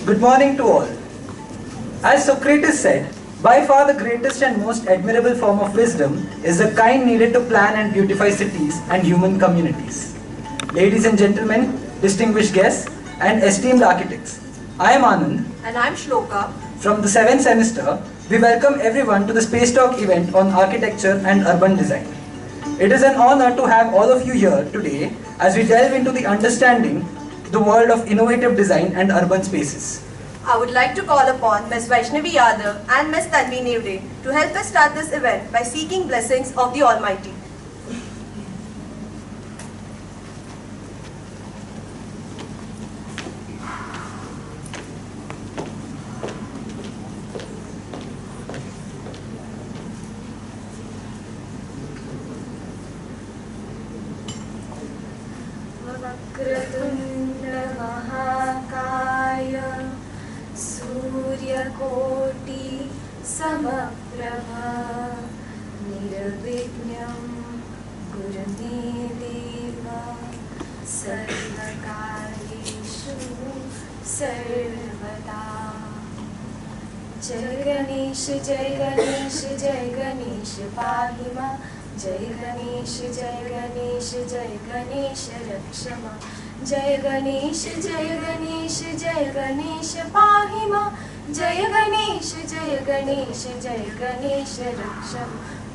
Good morning to all. As Socrates said, by far the greatest and most admirable form of wisdom is the kind needed to plan and beautify cities and human communities. Ladies and gentlemen, distinguished guests, and esteemed architects, I am Anand. And I am Shloka. From the 7th semester, we welcome everyone to the Space Talk event on architecture and urban design. It is an honor to have all of you here today as we delve into the understanding the world of innovative design and urban spaces. I would like to call upon Ms. Vaishnavi Yadav and Ms. Tanvi Nevde to help us start this event by seeking blessings of the Almighty. सूर्यकोटि समप्रभा निर्विघ्नं कुरुते देव सर्वकार्येषु सर्वदा। जय गणेश जय गणेश जय गणेश पाहि मां। जय गणेश जय गणेश जय गणेश रक्ष मां। जय गणेश जय गणेश जय गणेश पाहि मां। जय गणेश जय गणेश जय गणेश रक्ष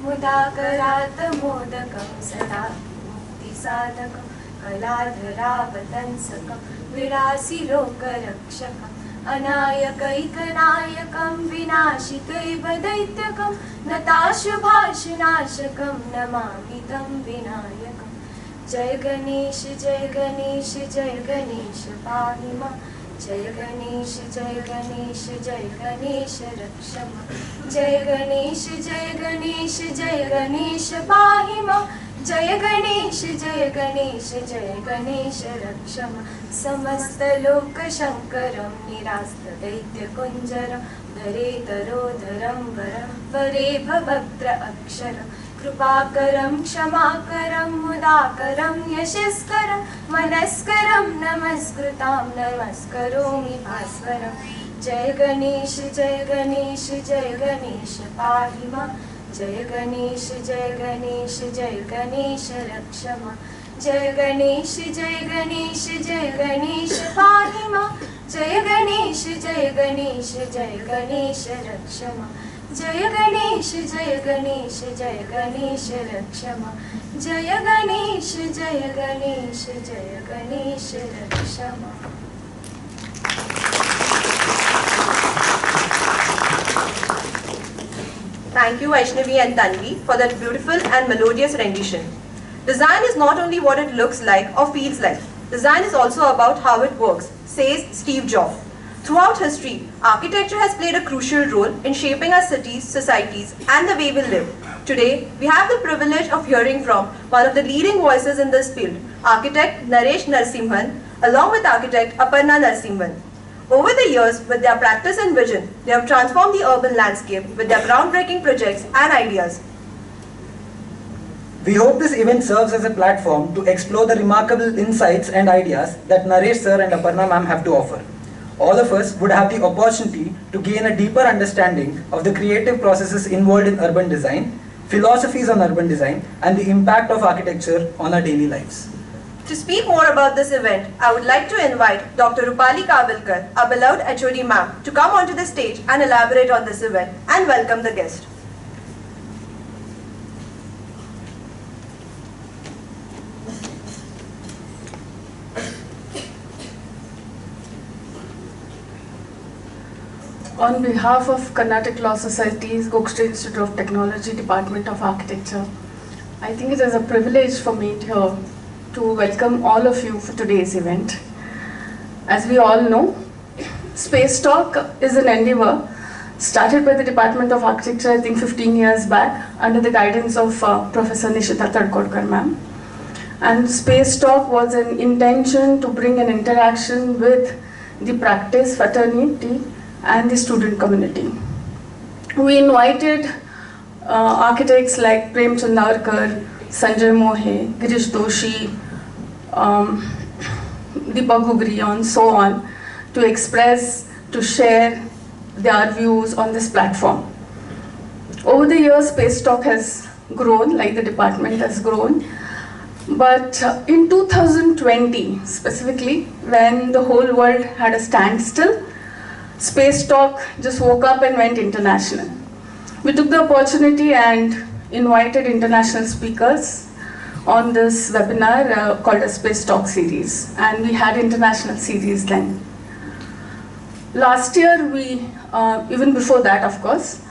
मुदाकरात् मोदकं सदा मुक्तिसाधकं कलाधरावतंसकं विलासि लोकरक्षकम् अनायकैकनायकं विनाशिकैवदैत्यकं नताशुभाशुनाशकं नमामि तं विनायकम्। जय गणेश जय गणेश जय गणेश पाहि मां। जय गणेश जय गणेश जय गणेश रक्ष मां। जय गणेश जय गणेश जय गणेश पाहि मां। जय गणेश जय गणेश जय गणेश रक्ष मां। समस्तलोकशङ्करं निरास्तदैत्यकुञ्जरं धरेतरोधरं वरं वरे भवक्त्र अक्षरम् कृपाकरं क्षमाकरं मुदाकरं यशस्करं मनस्करं नमस्कृतां नमस्करोमि भास्वरम्। जय गणेश जय गणेश जय गणेश पाहि मां। जय गणेश जय गणेश जय गणेश रक्ष मां। जय गणेश जय गणेश जय गणेश पाहि मां। जय गणेश जय गणेश जय गणेश रक्ष मां। जय गणेश जय गणेश जय गणेश रक्ष मां। जय गणेश जय गणेश जय गणेश रक्ष मां। Thank you Vaishnavi and Tanvi for that beautiful and melodious rendition. Design is not only what it looks like or feels like. Design is also about how it works, says Steve Jobs. Throughout history, architecture has played a crucial role in shaping our cities, societies, and the way we live. Today, we have the privilege of hearing from one of the leading voices in this field, architect Naresh Narasimhan, along with architect Aparna Narasimhan. Over the years, with their practice and vision, they have transformed the urban landscape with their groundbreaking projects and ideas. We hope this event serves as a platform to explore the remarkable insights and ideas that Naresh sir and Aparna ma'am have to offer. All of us would have the opportunity to gain a deeper understanding of the creative processes involved in urban design, philosophies on urban design, and the impact of architecture on our daily lives. To speak more about this event, I would like to invite Dr. Rupali Kavilkar, our beloved HOD ma'am, to come onto the stage and elaborate on this event and welcome the guest. On behalf of Carnatic Law Society's Gogte Institute of Technology, Department of Architecture, I think it is a privilege for me here to welcome all of you for today's event. As we all know, Space Talk is an endeavor started by the Department of Architecture, I think 15 years back, under the guidance of Professor Nishita Tadkodkar ma'am. And Space Talk was an intention to bring an interaction with the practice, fraternity, and the student community. We invited architects like Prem Chandarkar, Sanjay Mohe, Girish Doshi, Deepak Gugriya, and so on, to express, to share their views on this platform. Over the years, Space Talk has grown, like the department has grown. But in 2020, specifically, when the whole world had a standstill, Space Talk just woke up and went international. We took the opportunity and invited international speakers on this webinar called a Space Talk series, and we had international series then. Last year, even before that of course,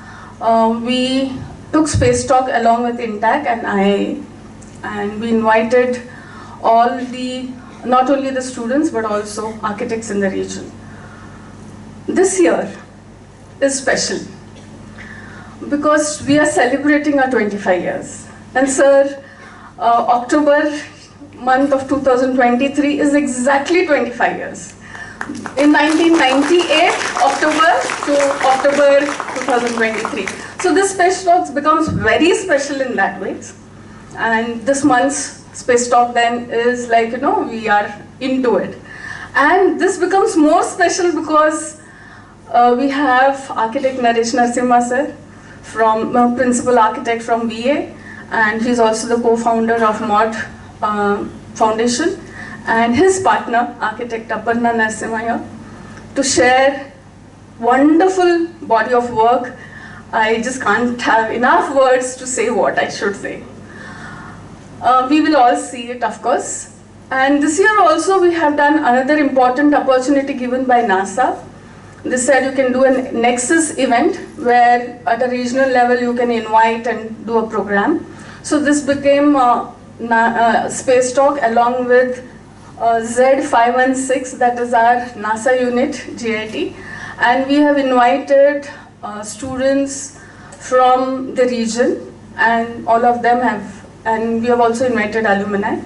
we took Space Talk along with INTAC and IIA, and we invited not only the students but also architects in the region. This year is special because we are celebrating our 25 years. And sir, October month of 2023 is exactly 25 years. In 1998, October to October 2023. So this Space Talk becomes very special in that way. And this month's Space Talk then is like, we are into it. And this becomes more special because we have architect Naresh Narasimhan sir, from principal architect from VA, and he's also the co-founder of MOD Foundation, and his partner, architect Aparna Narasimhan here, to share wonderful body of work. I just can't have enough words to say what I should say. We will all see it, of course. And this year also we have done another important opportunity given by NASA. They said you can do a Nexus event where at a regional level you can invite and do a program. So this became Space Talk along with Z516, that is our NASA unit, GIT. And we have invited students from the region, and all of them have, and we have also invited alumni.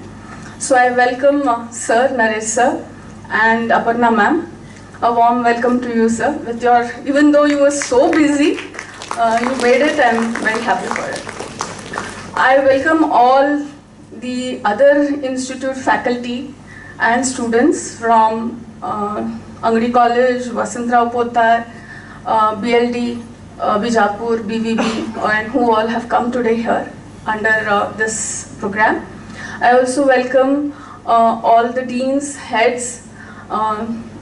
So I welcome Sir, Naresh sir, and Aparna ma'am. A warm welcome to you, sir. With your, even though you were so busy, you made it. I'm very happy for it. I welcome all the other institute faculty and students from Angadi College, Vasantrao Potar, BLD, Bijapur, BVB, and who all have come today here under this program. I also welcome all the deans, heads,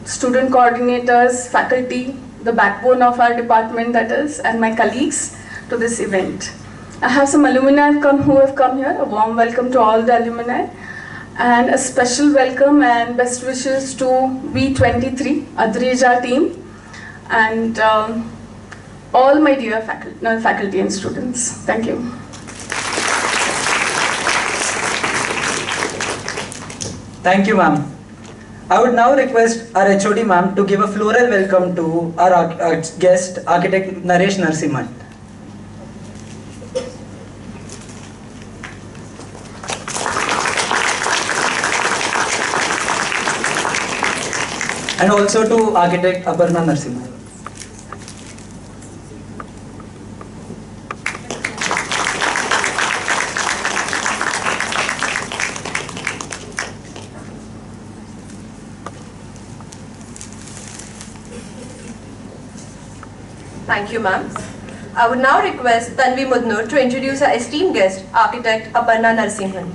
student coordinators, faculty, the backbone of our department that is, and my colleagues to this event. I have some alumni who have come here. A warm welcome to all the alumni, and a special welcome and best wishes to B23, Adrija team, and all my dear faculty and students. Thank you. Thank you, ma'am. I would now request our HOD ma'am to give a floral welcome to our guest, architect Naresh Narasimhan. And also to architect Aparna Narasimhan. Thank you, ma'am. I would now request Tanvi Mudnur to introduce our esteemed guest, architect Aparna Narasimhan.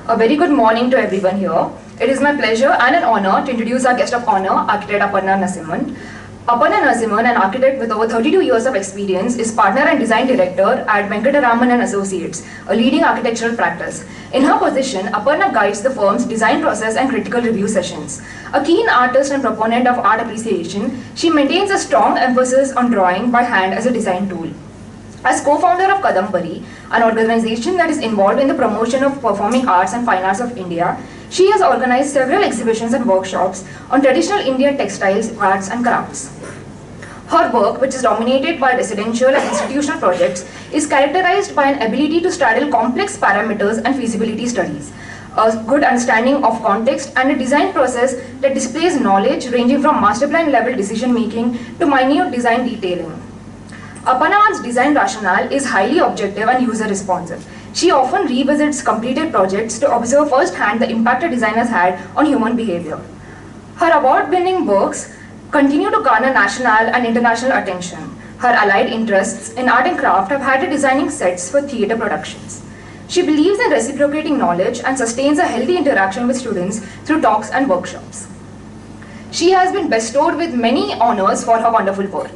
A very good morning to everyone here. It is my pleasure and an honor to introduce our guest of honor, architect Aparna Narasimhan. Aparna Narasimhan, an architect with over 32 years of experience, is partner and design director at Venkataramanan Associates, a leading architectural practice. In her position, Aparna guides the firm's design process and critical review sessions. A keen artist and proponent of art appreciation, she maintains a strong emphasis on drawing by hand as a design tool. As co-founder of Kadambari, an organization that is involved in the promotion of performing arts and fine arts of India, she has organized several exhibitions and workshops on traditional Indian textiles, arts and crafts. Her work, which is dominated by residential and institutional projects, is characterized by an ability to straddle complex parameters and feasibility studies, a good understanding of context, and a design process that displays knowledge ranging from master plan level decision making to minute design detailing. Aparna's design rationale is highly objective and user responsive. She often revisits completed projects to observe firsthand the impact a design has had on human behavior. Her award-winning works continue to garner national and international attention. Her allied interests in art and craft have had her designing sets for theatre productions. She believes in reciprocating knowledge and sustains a healthy interaction with students through talks and workshops. She has been bestowed with many honors for her wonderful work.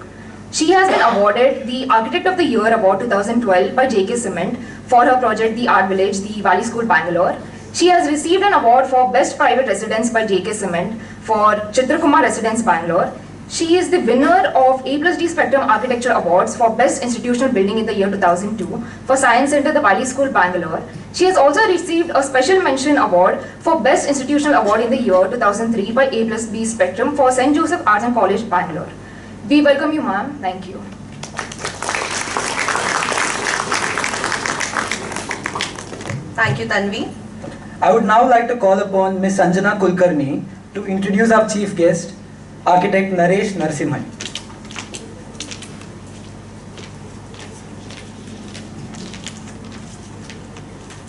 She has been awarded the Architect of the Year Award 2012 by JK Cement for her project The Art Village, the Valley School, Bangalore. She has received an award for Best Private Residence by JK Cement for Chitrakumar Residence, Bangalore. She is the winner of A+D Spectrum Architecture Awards for Best Institutional Building in the year 2002 for Science Center, the Valley School, Bangalore. She has also received a Special Mention Award for Best Institutional Award in the year 2003 by A+B Spectrum for St. Joseph Arts and College, Bangalore. We welcome you, ma'am. Thank you. Thank you, Tanvi. I would now like to call upon Ms. Sanjana Kulkarni to introduce our chief guest, architect Naresh Narasimhan.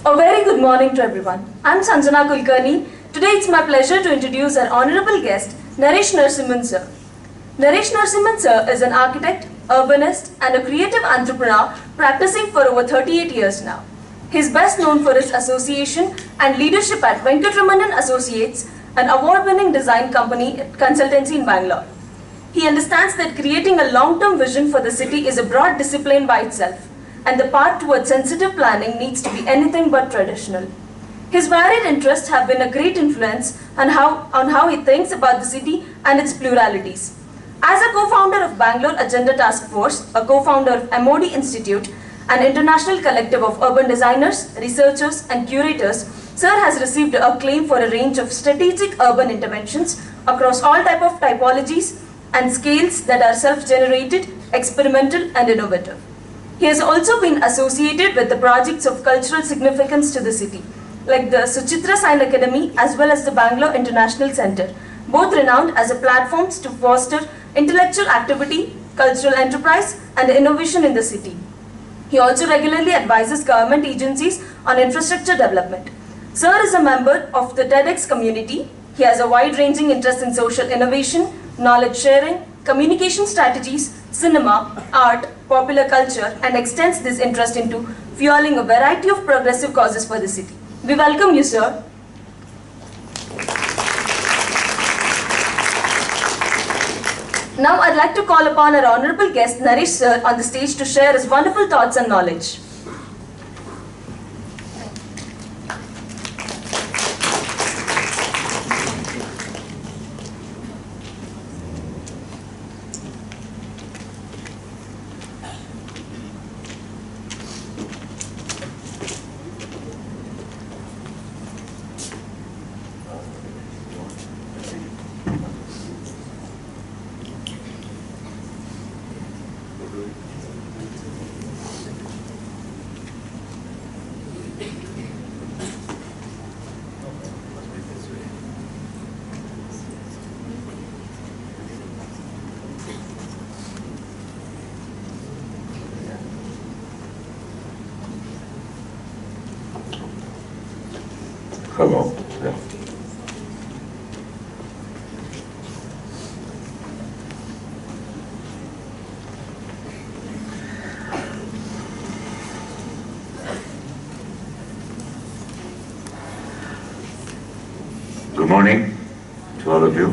A very good morning to everyone. I'm Sanjana Kulkarni. Today it's my pleasure to introduce our honorable guest, Naresh Narasimhan sir. Naresh Narasimhan sir is an architect, urbanist and a creative entrepreneur practicing for over 38 years now. He is best known for his association and leadership at Venkataramanan Associates, an award-winning design company consultancy in Bangalore. He understands that creating a long-term vision for the city is a broad discipline by itself, and the path towards sensitive planning needs to be anything but traditional. His varied interests have been a great influence on how he thinks about the city and its pluralities. As a co-founder of Bangalore Agenda Task Force, a co-founder of MOD Institute, an international collective of urban designers, researchers and curators, Sir has received acclaim for a range of strategic urban interventions across all types of typologies and scales that are self-generated, experimental and innovative. He has also been associated with the projects of cultural significance to the city, like the Suchitra Sign Academy as well as the Bangalore International Center, both renowned as a platforms to foster intellectual activity, cultural enterprise and innovation in the city. He also regularly advises government agencies on infrastructure development. Sir is a member of the TEDx community. He has a wide-ranging interest in social innovation, knowledge sharing, communication strategies, cinema, art, popular culture, and extends this interest into fueling a variety of progressive causes for the city. We welcome you, sir. Now I'd like to call upon our honorable guest Naresh sir on the stage to share his wonderful thoughts and knowledge. Hello. Yeah. morning to all of you.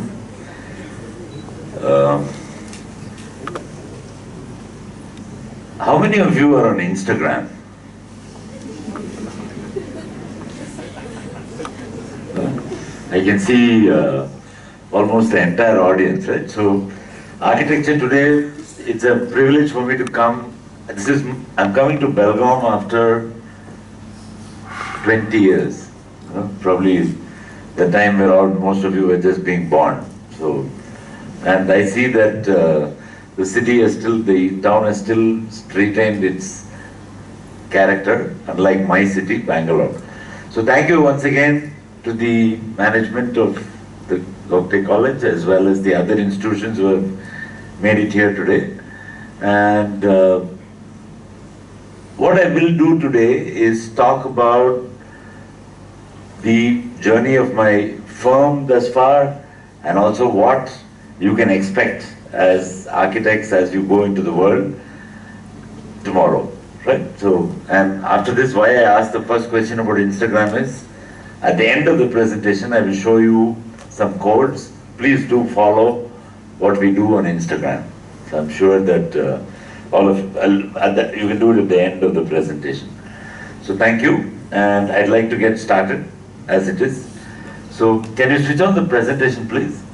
How many of you are on Instagram? I can see almost the entire audience, right? So, architecture today, it's a privilege for me to come. I'm coming to Belgaum after 20 years. Probably the time where most of you were just being born. So, and I see that the city is still, the town has still retained its character, unlike my city, Bangalore. So thank you once again to the management of the Gogte College as well as the other institutions who have made it here today. And what I will do today is talk about the journey of my firm thus far and also what you can expect as architects as you go into the world tomorrow, right? So, and after this, why I asked the first question about Instagram is, at the end of the presentation, I will show you some codes. Please do follow what we do on Instagram. So I'm sure that all of you can do it at the end of the presentation. So thank you, and I'd like to get started as it is. So can you switch on the presentation, please?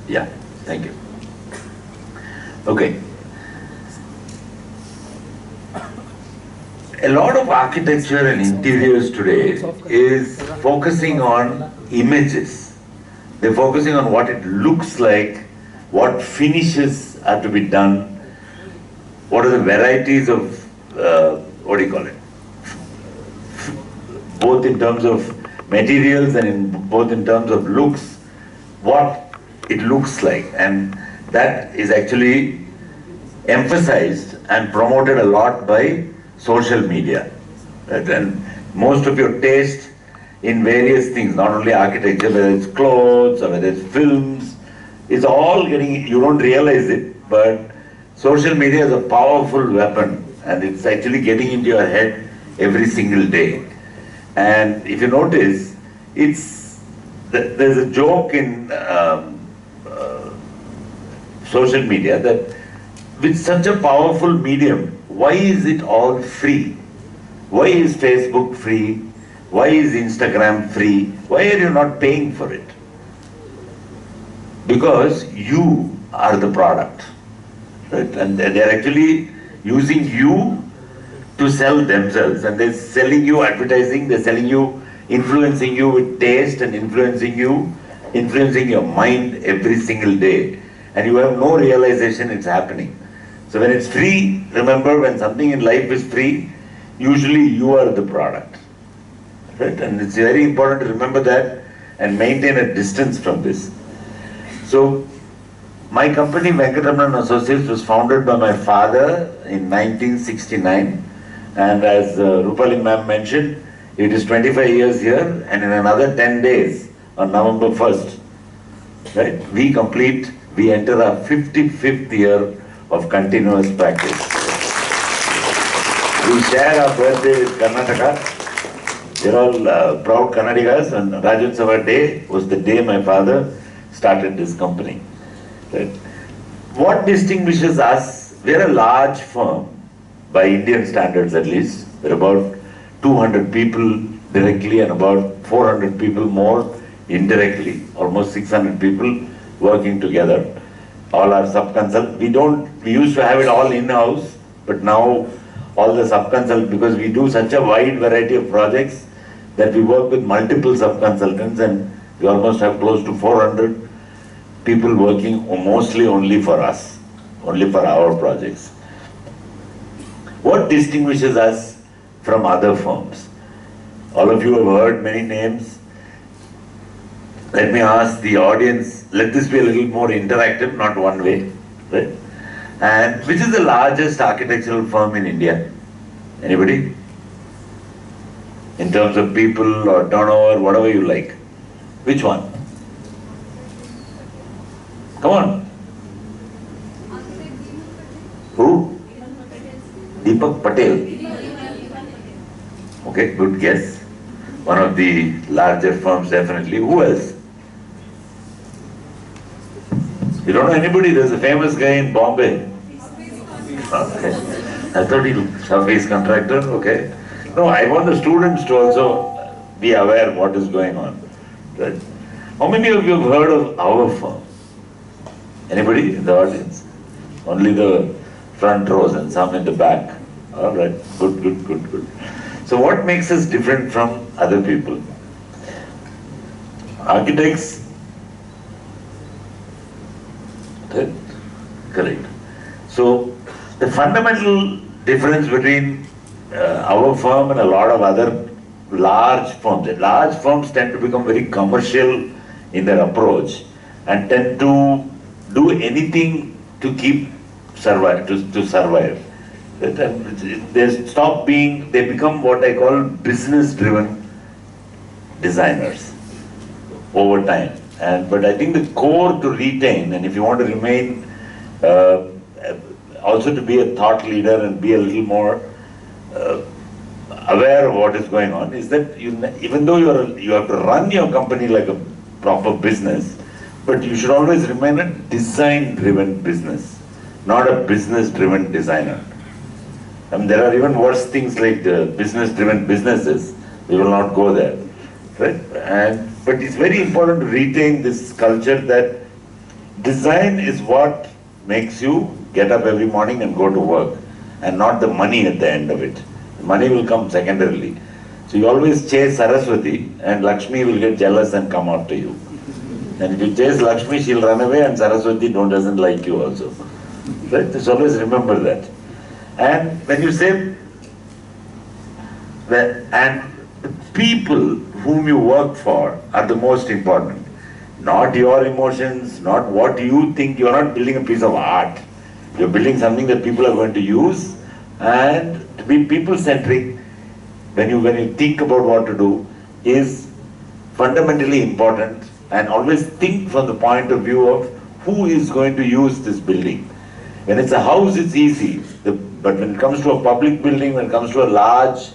Yeah, thank you. Okay. A lot of architecture and interiors today is focusing on images. They're focusing on what it looks like, what finishes are to be done, what are the varieties of, what do you call it? Both in terms of materials and both in terms of looks, what it looks like, and that is actually emphasized and promoted a lot by social media. Right? And most of your taste in various things, not only architecture, whether it's clothes or whether it's films, it's all getting, you don't realize it, but social media is a powerful weapon and it's actually getting into your head every single day. And if you notice, there's a joke in social media that with such a powerful medium, why is it all free? Why is Facebook free? Why is Instagram free? Why are you not paying for it? Because you are the product, right? And they're actually using you to sell themselves, and they're selling you advertising, they're selling you, influencing you with taste and influencing your mind every single day. And you have no realization it's happening. So when it's free, remember, when something in life is free, usually you are the product. Right? And it's very important to remember that and maintain a distance from this. So my company, Venkataramanan Associates, was founded by my father in 1969. And as Rupali ma'am mentioned, it is 25 years here, and in another 10 days, on November 1st, right, we enter our 55th year of continuous practice. We share our birthday with Karnataka. They're all proud Kannadigas, and Rajyotsava Day was the day my father started this company. Right? What distinguishes us? We're a large firm, by Indian standards at least. We're about 200 people directly and about 400 people more indirectly, almost 600 people working together. All our sub-consult, we used to have it all in-house, but now all the sub-consult, because we do such a wide variety of projects that we work with multiple sub-consultants, and we almost have close to 400 people working mostly only for us, only for our projects. What distinguishes us from other firms? All of you have heard many names. Let me ask the audience, let this be a little more interactive, not one way, right? And which is the largest architectural firm in India? Anybody? In terms of people or turnover, whatever you like. Which one? Come on. Deepak Patel. Okay, good guess. One of the larger firms, definitely. Who else? You don't know anybody? There's a famous guy in Bombay. Okay. I thought he surface contractor. Okay. No, I want the students to also be aware of what is going on. Right? How many of you have heard of our firm? Anybody in the audience? Only the front rows and some in the back. All right. Good, good, good, good. So what makes us different from other people? Architects. Correct. So the fundamental difference between our firm and a lot of other large firms tend to become very commercial in their approach and tend to do anything to survive. They become what I call business-driven designers over time. But I think the core to retain, and if you want to remain, also to be a thought leader and be a little more aware of what is going on, is that even though you have to run your company like a proper business, but you should always remain a design-driven business, not a business-driven designer. I mean, there are even worse things like the business-driven businesses. We will not go there, right? But it's very important to retain this culture that design is what makes you get up every morning and go to work, and not the money at the end of it. The money will come secondarily. So you always chase Saraswati, and Lakshmi will get jealous and come after you. And if you chase Lakshmi, she'll run away, and Saraswati doesn't like you also. Right? Just always remember that. And when you say that, and the people whom you work for are the most important. Not your emotions, not what you think. You're not building a piece of art. You're building something that people are going to use, and to be people-centric when you think about what to do is fundamentally important, and always think from the point of view of who is going to use this building. When it's a house, it's easy. But when it comes to a public building, when it comes to a large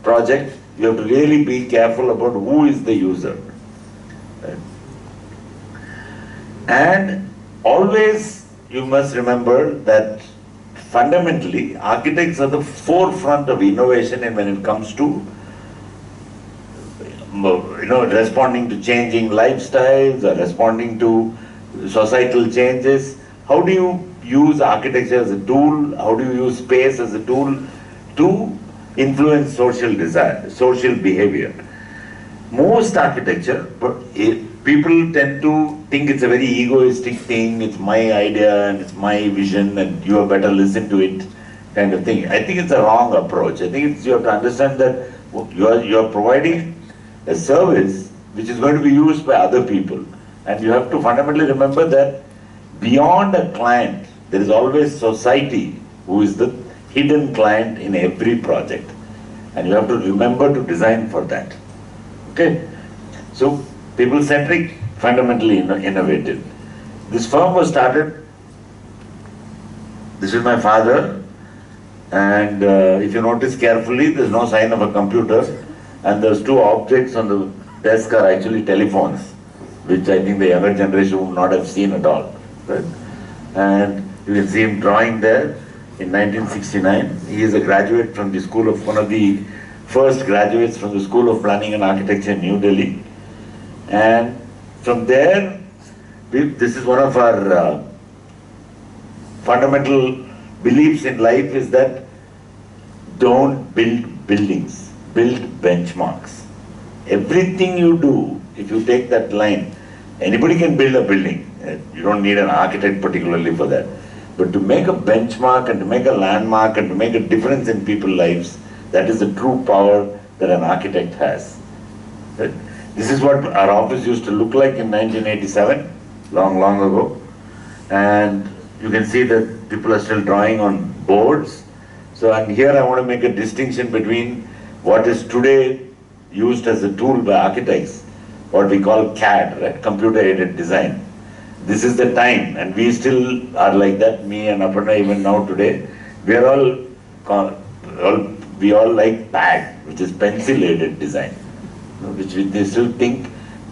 project, you have to really be careful about who is the user. Right? And always you must remember that fundamentally architects are the forefront of innovation, and when it comes to responding to changing lifestyles or responding to societal changes. How do you use architecture as a tool? How do you use space as a tool to influence social desire, social behavior? Most architecture, people tend to think it's a very egoistic thing, it's my idea and it's my vision and you have better listen to it kind of thing. I think it's a wrong approach. I think you have to understand that you are providing a service which is going to be used by other people. And you have to fundamentally remember that beyond a client, there is always society who is the hidden client in every project. And you have to remember to design for that. Okay? So, people-centric, fundamentally innovative. This firm was started, this is my father, and if you notice carefully, there's no sign of a computer, and those two objects on the desk are actually telephones, which I think the younger generation would not have seen at all. Right? And you can see him drawing there in 1969. He is a graduate from the school of, one of the first graduates from the School of Planning and Architecture in New Delhi. And from there, this is one of our fundamental beliefs in life, is that don't build buildings, build benchmarks. Everything you do, if you take that line, anybody can build a building. You don't need an architect particularly for that. But to make a benchmark and to make a landmark and to make a difference in people's lives, that is the true power that an architect has. Right? This is what our office used to look like in 1987, long, long ago. And you can see that people are still drawing on boards. So, and here I want to make a distinction between what is today used as a tool by architects, what we call CAD, right? Computer-aided design. This is the time, and we still are like that, me and Aparna even now today. We are all we all like PAD, which is pencil-aided design, which they still think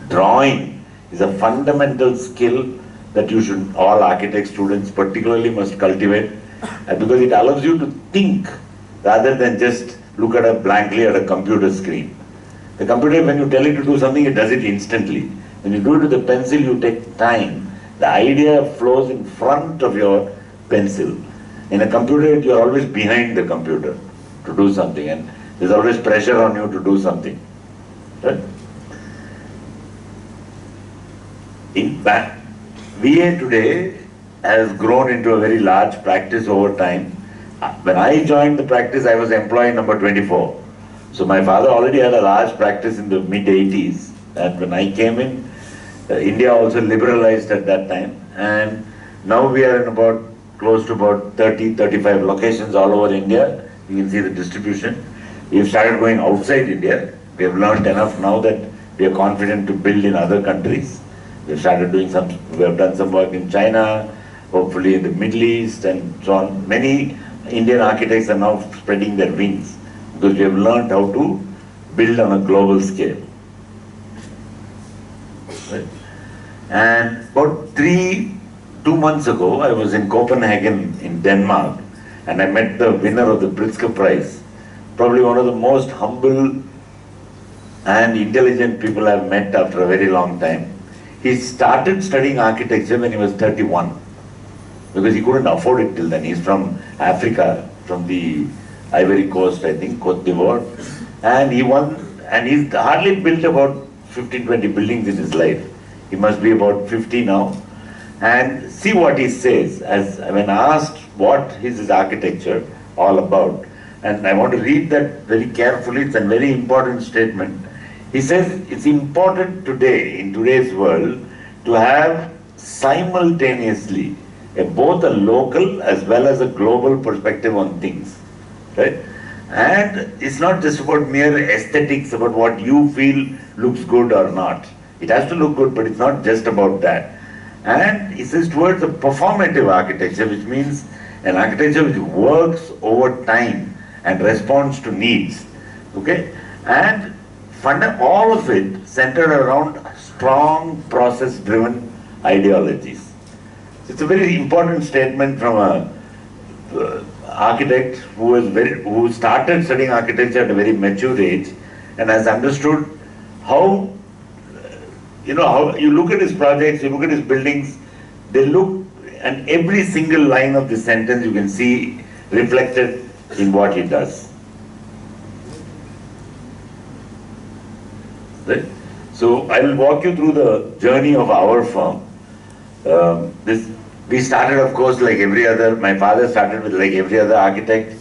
drawing is a fundamental skill that all architect students particularly must cultivate, because it allows you to think rather than just look blankly at a computer screen. The computer, when you tell it to do something, it does it instantly. When you do it with a pencil, you take time. The idea flows in front of your pencil. In a computer, you are always behind the computer to do something, and there's always pressure on you to do something. Right? In fact, VA today has grown into a very large practice over time. When I joined the practice, I was employee number 24. So my father already had a large practice in the mid-80s, and when I came in, India also liberalized at that time, and now we are in close to about 30-35 locations all over India. You can see the distribution. We have started going outside India. We have learned enough now that we are confident to build in other countries. We have done some work in China, hopefully in the Middle East and so on. Many Indian architects are now spreading their wings because we have learned how to build on a global scale. Right? And about 2 months ago, I was in Copenhagen in Denmark, and I met the winner of the Pritzker Prize, probably one of the most humble and intelligent people I've met after a very long time. He started studying architecture when he was 31, because he couldn't afford it till then. He's from Africa, from the Ivory Coast, I think, Côte d'Ivoire, and he's hardly built about 15-20 buildings in his life. He must be about 50 now. And see what he says, when asked what is his architecture all about. And I want to read that very carefully. It's a very important statement. He says it's important today, in today's world, to have simultaneously both a local as well as a global perspective on things. Right? And it's not just about mere aesthetics, about what you feel looks good or not. It has to look good, but it's not just about that. And he says towards a performative architecture, which means an architecture which works over time and responds to needs. Okay? And all of it centered around strong process-driven ideologies. It's a very important statement from a architect who started studying architecture at a very mature age and has understood how you look at his projects, you look at his buildings, they look, and every single line of the sentence you can see reflected in what he does. Right? So I will walk you through the journey of our firm. We started, of course, like every other. My father started with like every other architect.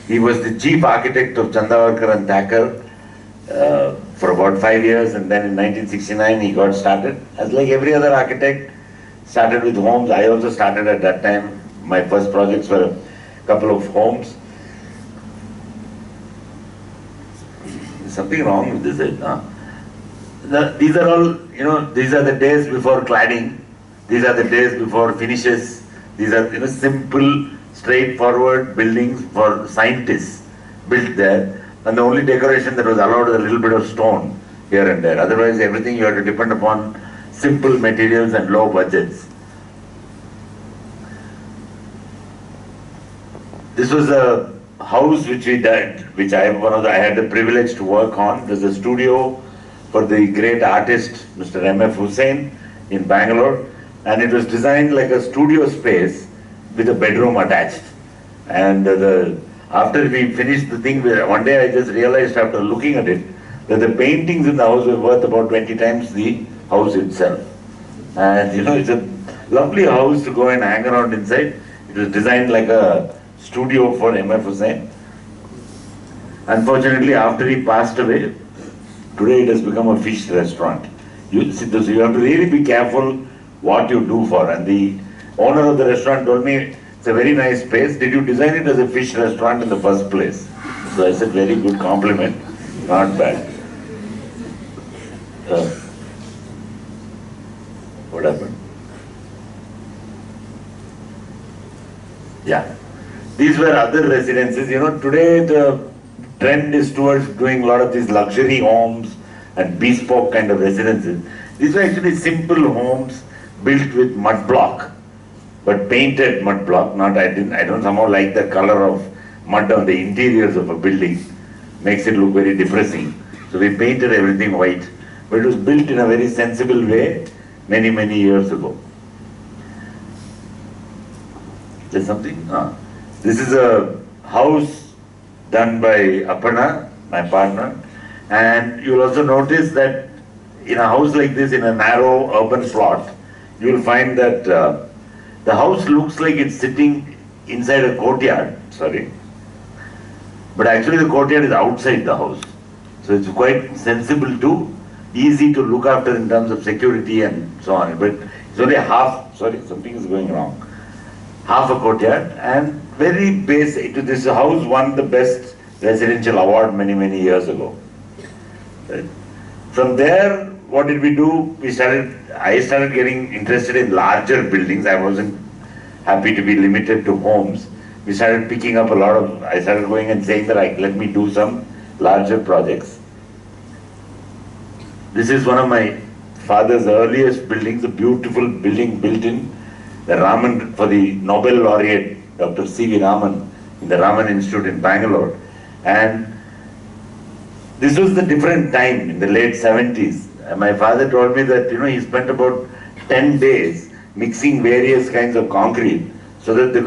He was the chief architect of Chandavarkar and Thakur for about 5 years, and then in 1969 he got started. As like every other architect, started with homes. I also started at that time. My first projects were a couple of homes. There's something wrong with this, huh? These are all, these are the days before cladding. These are the days before finishes. These are, simple, straightforward buildings for scientists built there. And the only decoration that was allowed is a little bit of stone here and there. Otherwise, everything you had to depend upon simple materials and low budgets. This was a house which we did, which I had the privilege to work on. There's a studio for the great artist, Mr. M.F. Hussain in Bangalore. And it was designed like a studio space with a bedroom attached. And after we finished the thing, one day I just realized after looking at it, that the paintings in the house were worth about 20 times the house itself. And it's a lovely house to go and hang around inside. It was designed like a studio for M.F. Hussain. Unfortunately, after he passed away, today it has become a fish restaurant. You have to really be careful what you do for. And the owner of the restaurant told me, it's a very nice space. Did you design it as a fish restaurant in the first place? So I said, very good compliment. Not bad. What happened? Yeah. These were other residences. You know, today the trend is towards doing a lot of these luxury homes and bespoke kind of residences. These were actually simple homes built with mud block, but painted mud block. I don't somehow like the color of mud on the interiors of a building. Makes it look very depressing. So we painted everything white, but it was built in a very sensible way many, many years ago. There's something? This is a house done by Aparna, my partner, and you'll also notice that in a house like this, in a narrow urban plot, you'll find that the house looks like it's sitting inside a courtyard, but actually the courtyard is outside the house. So it's quite sensible too, easy to look after in terms of security and so on. But it's only something is going wrong. Half a courtyard and very basic. This house won the best residential award many, many years ago. Right? From there, what did we do? I started getting interested in larger buildings. I wasn't happy to be limited to homes. I started going and saying that let me do some larger projects. This is one of my father's earliest buildings, a beautiful building built in the Raman, for the Nobel laureate Dr. C.V. Raman in the Raman Institute in Bangalore. And this was the different time in the late 70s. And my father told me that, he spent about 10 days mixing various kinds of concrete so that the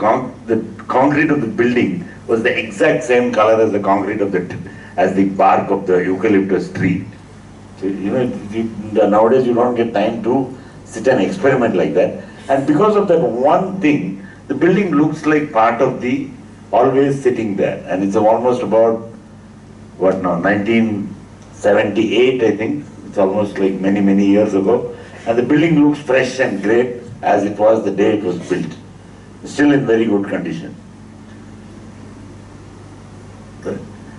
concrete of the building was the exact same color as the concrete as the bark of the eucalyptus tree. So, nowadays you don't get time to sit and experiment like that. And because of that one thing, the building looks like part of the always sitting there. And it's almost about, 1978, I think. It's almost like many, many years ago. And the building looks fresh and great as it was the day it was built. Still in very good condition.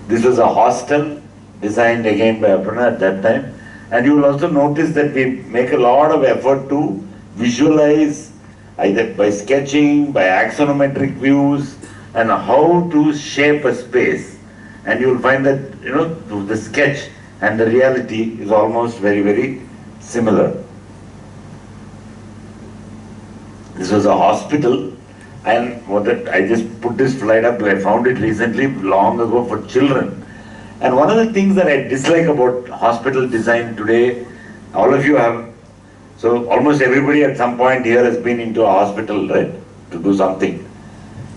This was a hostel designed again by Aparna at that time. And you will also notice that we make a lot of effort to visualize either by sketching, by axonometric views, and how to shape a space. And you will find that, the sketch and the reality is almost very, very similar. This was a hospital, and I just put this slide up. I found it recently, long ago, for children. And one of the things that I dislike about hospital design today, all of you have, so almost everybody at some point here has been into a hospital, right, to do something.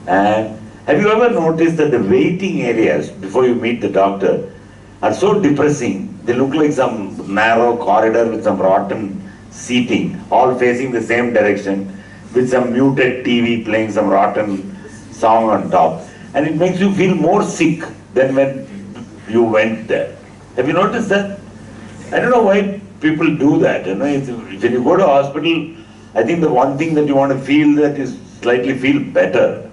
And have you ever noticed that the waiting areas before you meet the doctor are so depressing? They look like some narrow corridor with some rotten seating, all facing the same direction, with some muted TV playing some rotten song on top. And it makes you feel more sick than when you went there. Have you noticed that? I don't know why people do that. When you go to a hospital, I think the one thing that you want to feel that is slightly feel better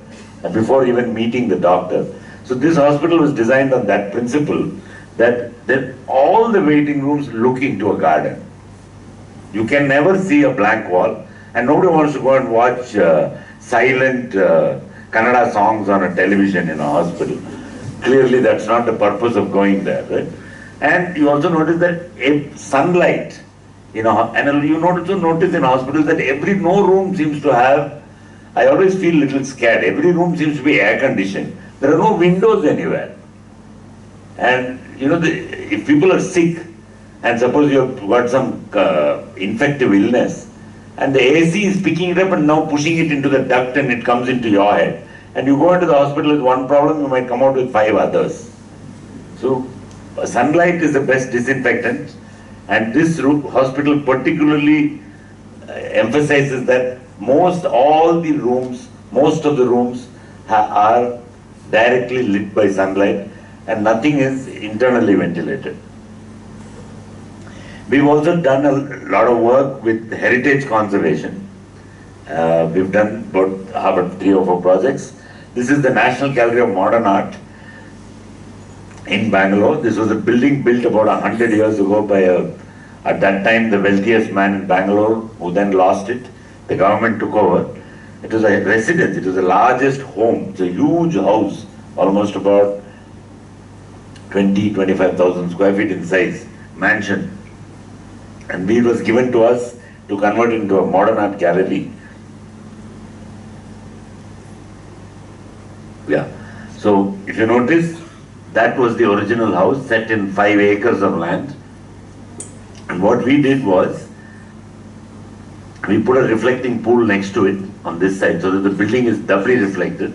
before even meeting the doctor. So this hospital was designed on that principle, that all the waiting rooms look into a garden. You can never see a blank wall, and nobody wants to go and watch silent Kannada songs on a television in a hospital. Clearly that's not the purpose of going there, right? And you also notice that sunlight, and you also notice in hospitals that no room seems to have, I always feel a little scared, every room seems to be air conditioned. There are no windows anywhere. And if people are sick, and suppose you have got some infective illness, and the AC is picking it up and now pushing it into the duct and it comes into your head, and you go into the hospital with one problem, you might come out with 5 others. So sunlight is the best disinfectant, and this hospital particularly emphasizes that most of the rooms are directly lit by sunlight and nothing is internally ventilated. We've also done a lot of work with heritage conservation. We've done about 3 or 4 projects. This is the National Gallery of Modern Art in Bangalore. This was a building built about 100 years ago by at that time the wealthiest man in Bangalore, who then lost it. The government took over. It was a residence, it was the largest home. It's a huge house, almost about 25,000 square feet in size, mansion. And it was given to us to convert into a modern art gallery. Yeah. So if you notice, that was the original house set in 5 acres of land. And what we did was, we put a reflecting pool next to it on this side so that the building is doubly reflected.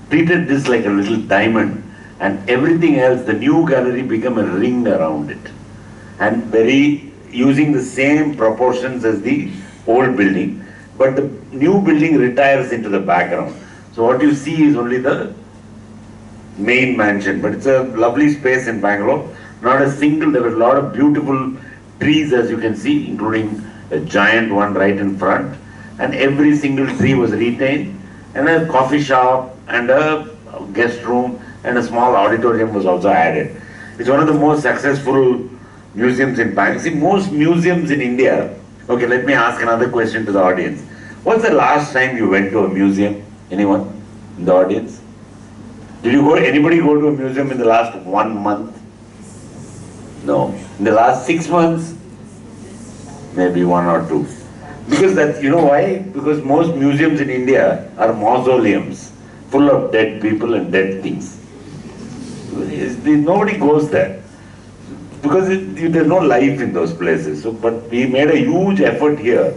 Treated this like a little diamond, and everything else, the new gallery became a ring around it. And using the same proportions as the old building, but the new building retires into the background. So what you see is only the main mansion, but it's a lovely space in Bangalore. There were a lot of beautiful trees, as you can see, including a giant one right in front, and every single tree was retained, and a coffee shop and a guest room and a small auditorium was also added. It's one of the most successful museums in Bangalore. See, most museums in India, okay, let me ask another question to the audience. What's the last time you went to a museum? Anyone in the audience? Anybody go to a museum in the last 1 month? No. In the last 6 months? Maybe 1 or 2. Because you know why? Because most museums in India are mausoleums, full of dead people and dead things. Nobody goes there. Because there's no life in those places. So, but we made a huge effort here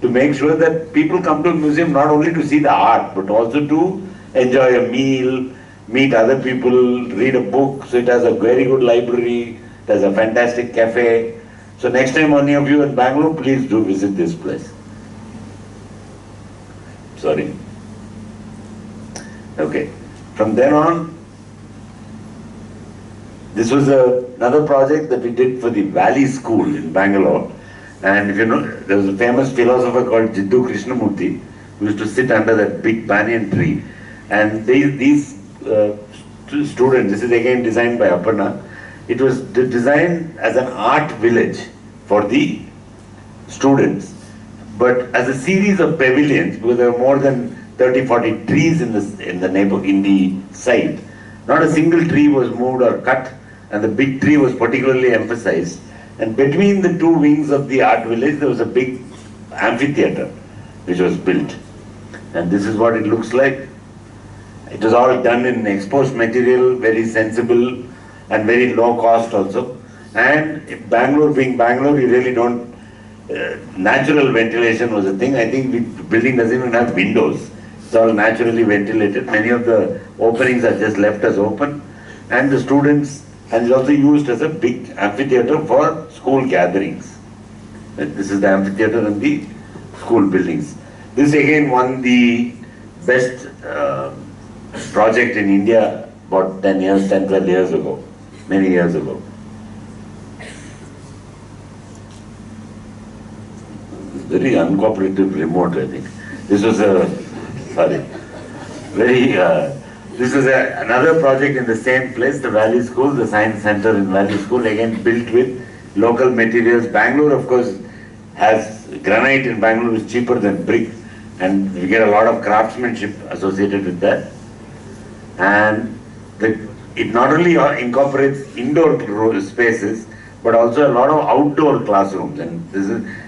to make sure that people come to a museum not only to see the art, but also to enjoy a meal, meet other people, read a book. So it has a very good library, it has a fantastic cafe. So next time any of you in Bangalore, please do visit this place. Sorry. Okay. From then on, this was another project that we did for the Valley School in Bangalore. And if you know, there was a famous philosopher called Jiddu Krishnamurti who used to sit under that big banyan tree. And these students, this is again designed by Aparna, it was designed as an art village for the students, but as a series of pavilions, because there were more than 30-40 trees in the site. Not a single tree was moved or cut, and the big tree was particularly emphasized. And between the two wings of the art village, there was a big amphitheater which was built. And this is what it looks like. It was all done in exposed material, very sensible and very low cost also. And Bangalore being Bangalore, you really don't, natural ventilation was a thing. I think the building doesn't even have windows. It's all naturally ventilated. Many of the openings are just left as open. And the students, and it's also used as a big amphitheater for school gatherings. This is the amphitheater and the school buildings. This again won the best project in India about 10 years, 10, 12 years ago, many years ago. Very uncooperative remote, I think. This was this was another project in the same place, the Valley School, the Science Center in Valley School, again built with local materials. Bangalore, of course, has granite in Bangalore is cheaper than brick, and we get a lot of craftsmanship associated with that. And it not only incorporates indoor spaces, but also a lot of outdoor classrooms. And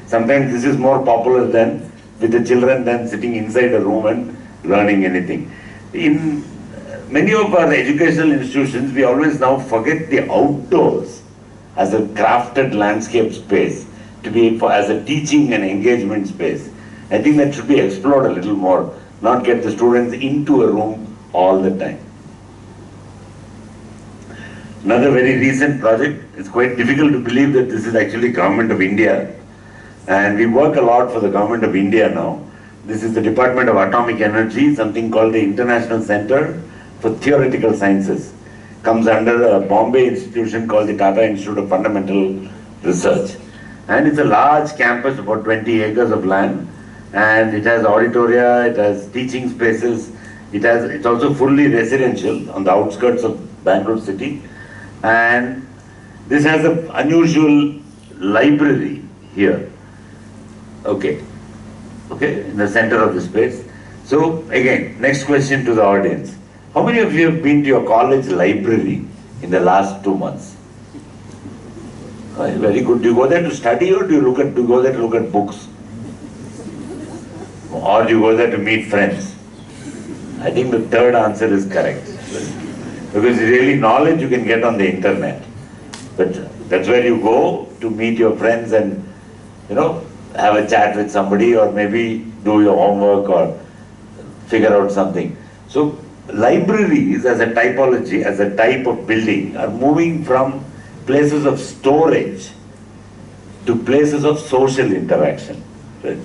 sometimes this is more popular than with the children than sitting inside a room and learning anything. In many of our educational institutions, we always now forget the outdoors as a crafted landscape space to be as a teaching and engagement space. I think that should be explored a little more, not get the students into a room all the time. Another very recent project, it's quite difficult to believe that this is actually Government of India, and we work a lot for the Government of India now. This is the Department of Atomic Energy, something called the International Center for Theoretical Sciences. Comes under a Bombay institution called the Tata Institute of Fundamental Research. And it's a large campus, about 20 acres of land, and it has auditoria, it has teaching spaces, it's also fully residential on the outskirts of Bangalore city. And this has an unusual library here. Okay, in the center of the space. So again, next question to the audience. How many of you have been to your college library in the last 2 months? Very good. Do you go there to study or do you go there to look at books? Or do you go there to meet friends? I think the third answer is correct. Because really knowledge you can get on the internet. But that's where you go to meet your friends and, have a chat with somebody or maybe do your homework or figure out something. So libraries as a typology, as a type of building are moving from places of storage to places of social interaction. Right?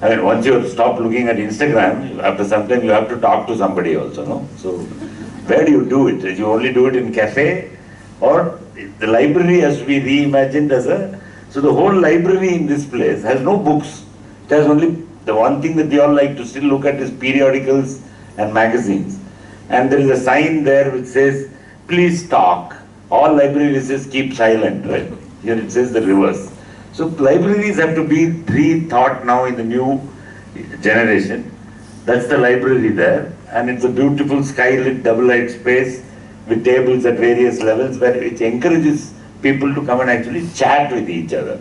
I mean, once you stop looking at Instagram, after some time you have to talk to somebody also, no? So where do you do it? You only do it in cafe, or the library has to be reimagined as a... So the whole library in this place has no books. It has only... The one thing that they all like to still look at is periodicals and magazines. And there is a sign there which says, please talk. All libraries says keep silent, right? Here it says the reverse. So libraries have to be rethought now in the new generation. That's the library there. And it's a beautiful skylit double-light space with tables at various levels where it encourages people to come and actually chat with each other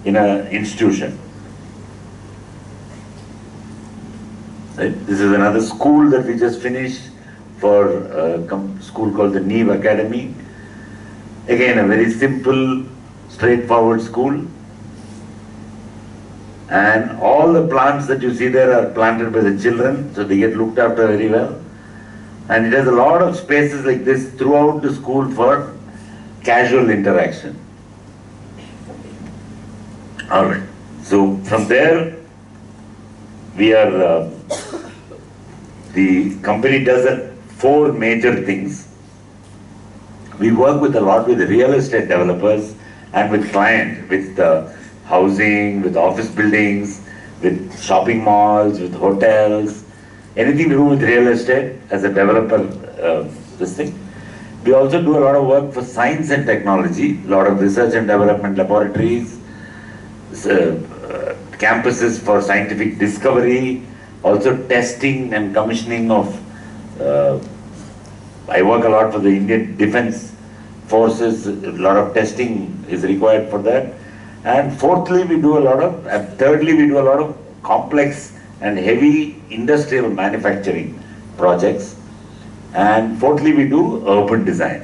in an institution. Right? This is another school that we just finished for a school called the Neve Academy. Again, a very simple, straightforward school. And all the plants that you see there are planted by the children, so they get looked after very well. And it has a lot of spaces like this throughout the school for casual interaction. Alright, so from there, we are, the company does 4 major things. We work with a lot with real estate developers and with clients, with housing, with office buildings, with shopping malls, with hotels, anything to do with real estate as a developer, this thing. We also do a lot of work for science and technology, a lot of research and development laboratories, campuses for scientific discovery, also testing and commissioning of, I work a lot for the Indian Defence Forces, a lot of testing is required for that. And fourthly, we do a lot of, and thirdly, we do a lot of complex and heavy industrial manufacturing projects. And fourthly, we do urban design,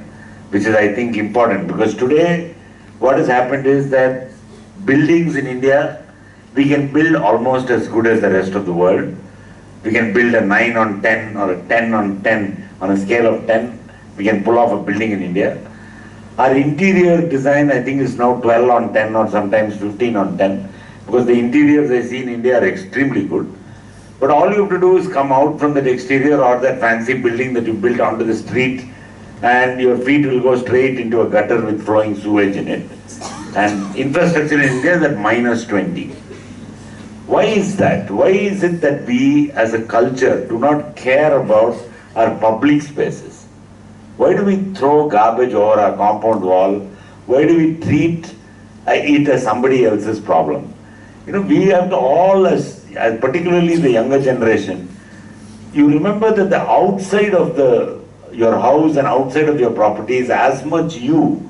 which is, I think, important because today, what has happened is that buildings in India, we can build almost as good as the rest of the world. We can build a 9 on 10 or a 10 on 10 on a scale of 10. We can pull off a building in India. Our interior design, I think, is now 12 on 10 or sometimes 15 on 10 because the interiors I see in India are extremely good. But all you have to do is come out from that exterior or that fancy building that you built onto the street and your feet will go straight into a gutter with flowing sewage in it. And infrastructure in India is at -20. Why is that? Why is it that we as a culture do not care about our public spaces? Why do we throw garbage over our compound wall? Why do we treat it as somebody else's problem? We have to all, as particularly the younger generation, you remember that the outside of your house and outside of your property is as much as you,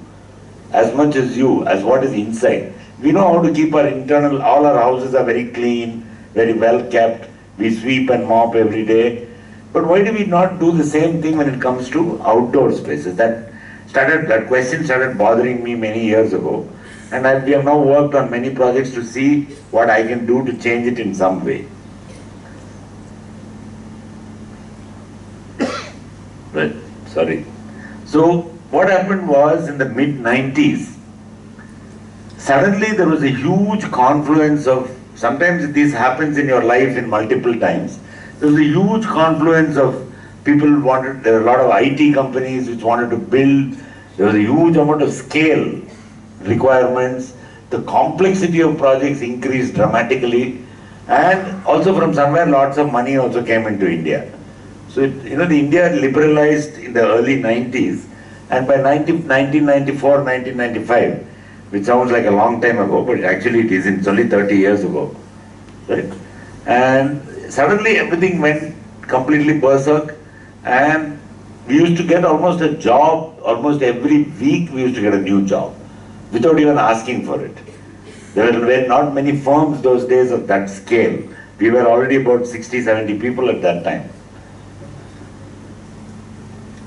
as what is inside. We know how to keep our internal, all our houses are very clean, very well kept. We sweep and mop every day. But why do we not do the same thing when it comes to outdoor spaces? That question started bothering me many years ago. And we have now worked on many projects to see what I can do to change it in some way. Right, sorry. So what happened was in the mid-90s, suddenly there was a huge confluence of, sometimes this happens in your life in multiple times. There was a huge confluence of people there were a lot of IT companies which wanted to build, there was a huge amount of scale requirements, the complexity of projects increased dramatically, and also from somewhere lots of money also came into India. So, the India liberalized in the early 90s, and by 1994, 1995, which sounds like a long time ago, but actually it isn't, it's only 30 years ago, right? And suddenly everything went completely berserk, and we used to get almost a job, almost every week we used to get a new job, without even asking for it. There were not many firms those days of that scale. We were already about 60, 70 people at that time.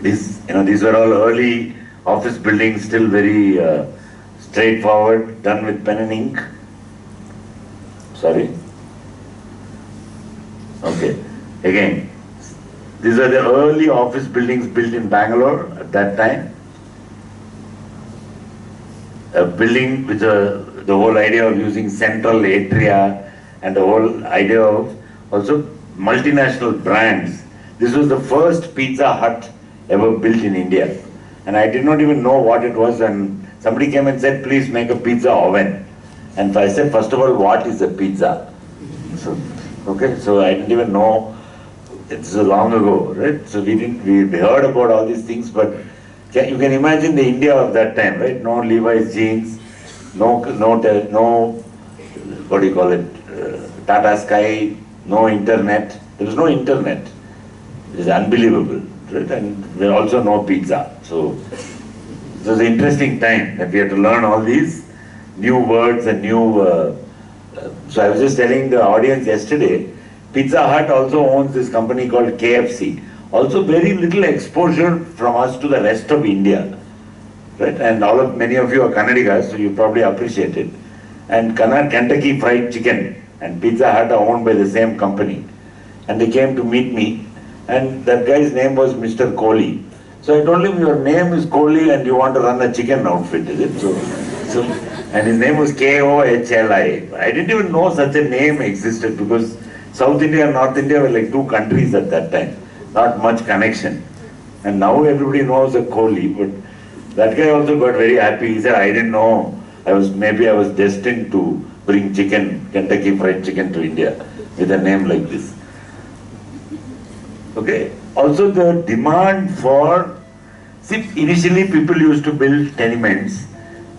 These were all early office buildings, still very straightforward, done with pen and ink. Sorry. Okay. Again, these are the early office buildings built in Bangalore at that time. A building with the whole idea of using central atria and the whole idea of also multinational brands. This was the first Pizza Hut ever built in India. And I did not even know what it was, and somebody came and said, please make a pizza oven. And I said, first of all, what is a pizza? So I didn't even know. It's so long ago, right? So we heard about all these things, but you can imagine the India of that time, right? No Levi's jeans, no what do you call it, Tata Sky, no internet. There was no internet. It is unbelievable, right? And there also no pizza. So it was an interesting time that we had to learn all these new words and new. So I was just telling the audience yesterday, Pizza Hut also owns this company called KFC. Also very little exposure from us to the rest of India, right? And many of you are Kannadigas, so you probably appreciate it. And Kentucky Fried Chicken and Pizza Hut are owned by the same company. And they came to meet me, and that guy's name was Mr. Kohli. So I told him, your name is Kohli and you want to run a chicken outfit, is it? And his name was Kohli. I didn't even know such a name existed, because South India and North India were like two countries at that time. Not much connection. And now everybody knows a Kohli, but that guy also got very happy. He said, I didn't know. Maybe I was destined to bring Kentucky Fried Chicken to India with a name like this. Okay. Also the demand for, initially people used to build tenements,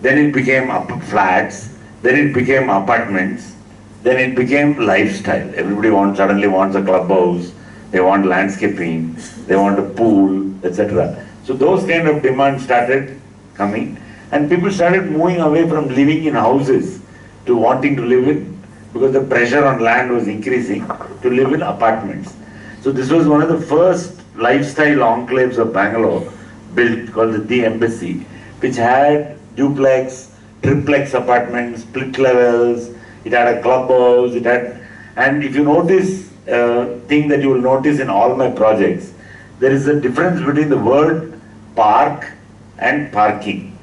then it became flats, then it became apartments, then it became lifestyle. Everybody suddenly wants a clubhouse, they want landscaping, they want a pool, etc. So those kind of demands started coming, and people started moving away from living in houses to wanting to live in, because the pressure on land was increasing, to live in apartments. So this was one of the first lifestyle enclaves of Bangalore built, called the Embassy, which had duplex, triplex apartments, split levels, it had a clubhouse, and if you notice, thing that you will notice in all my projects, there is a difference between the word park and parking.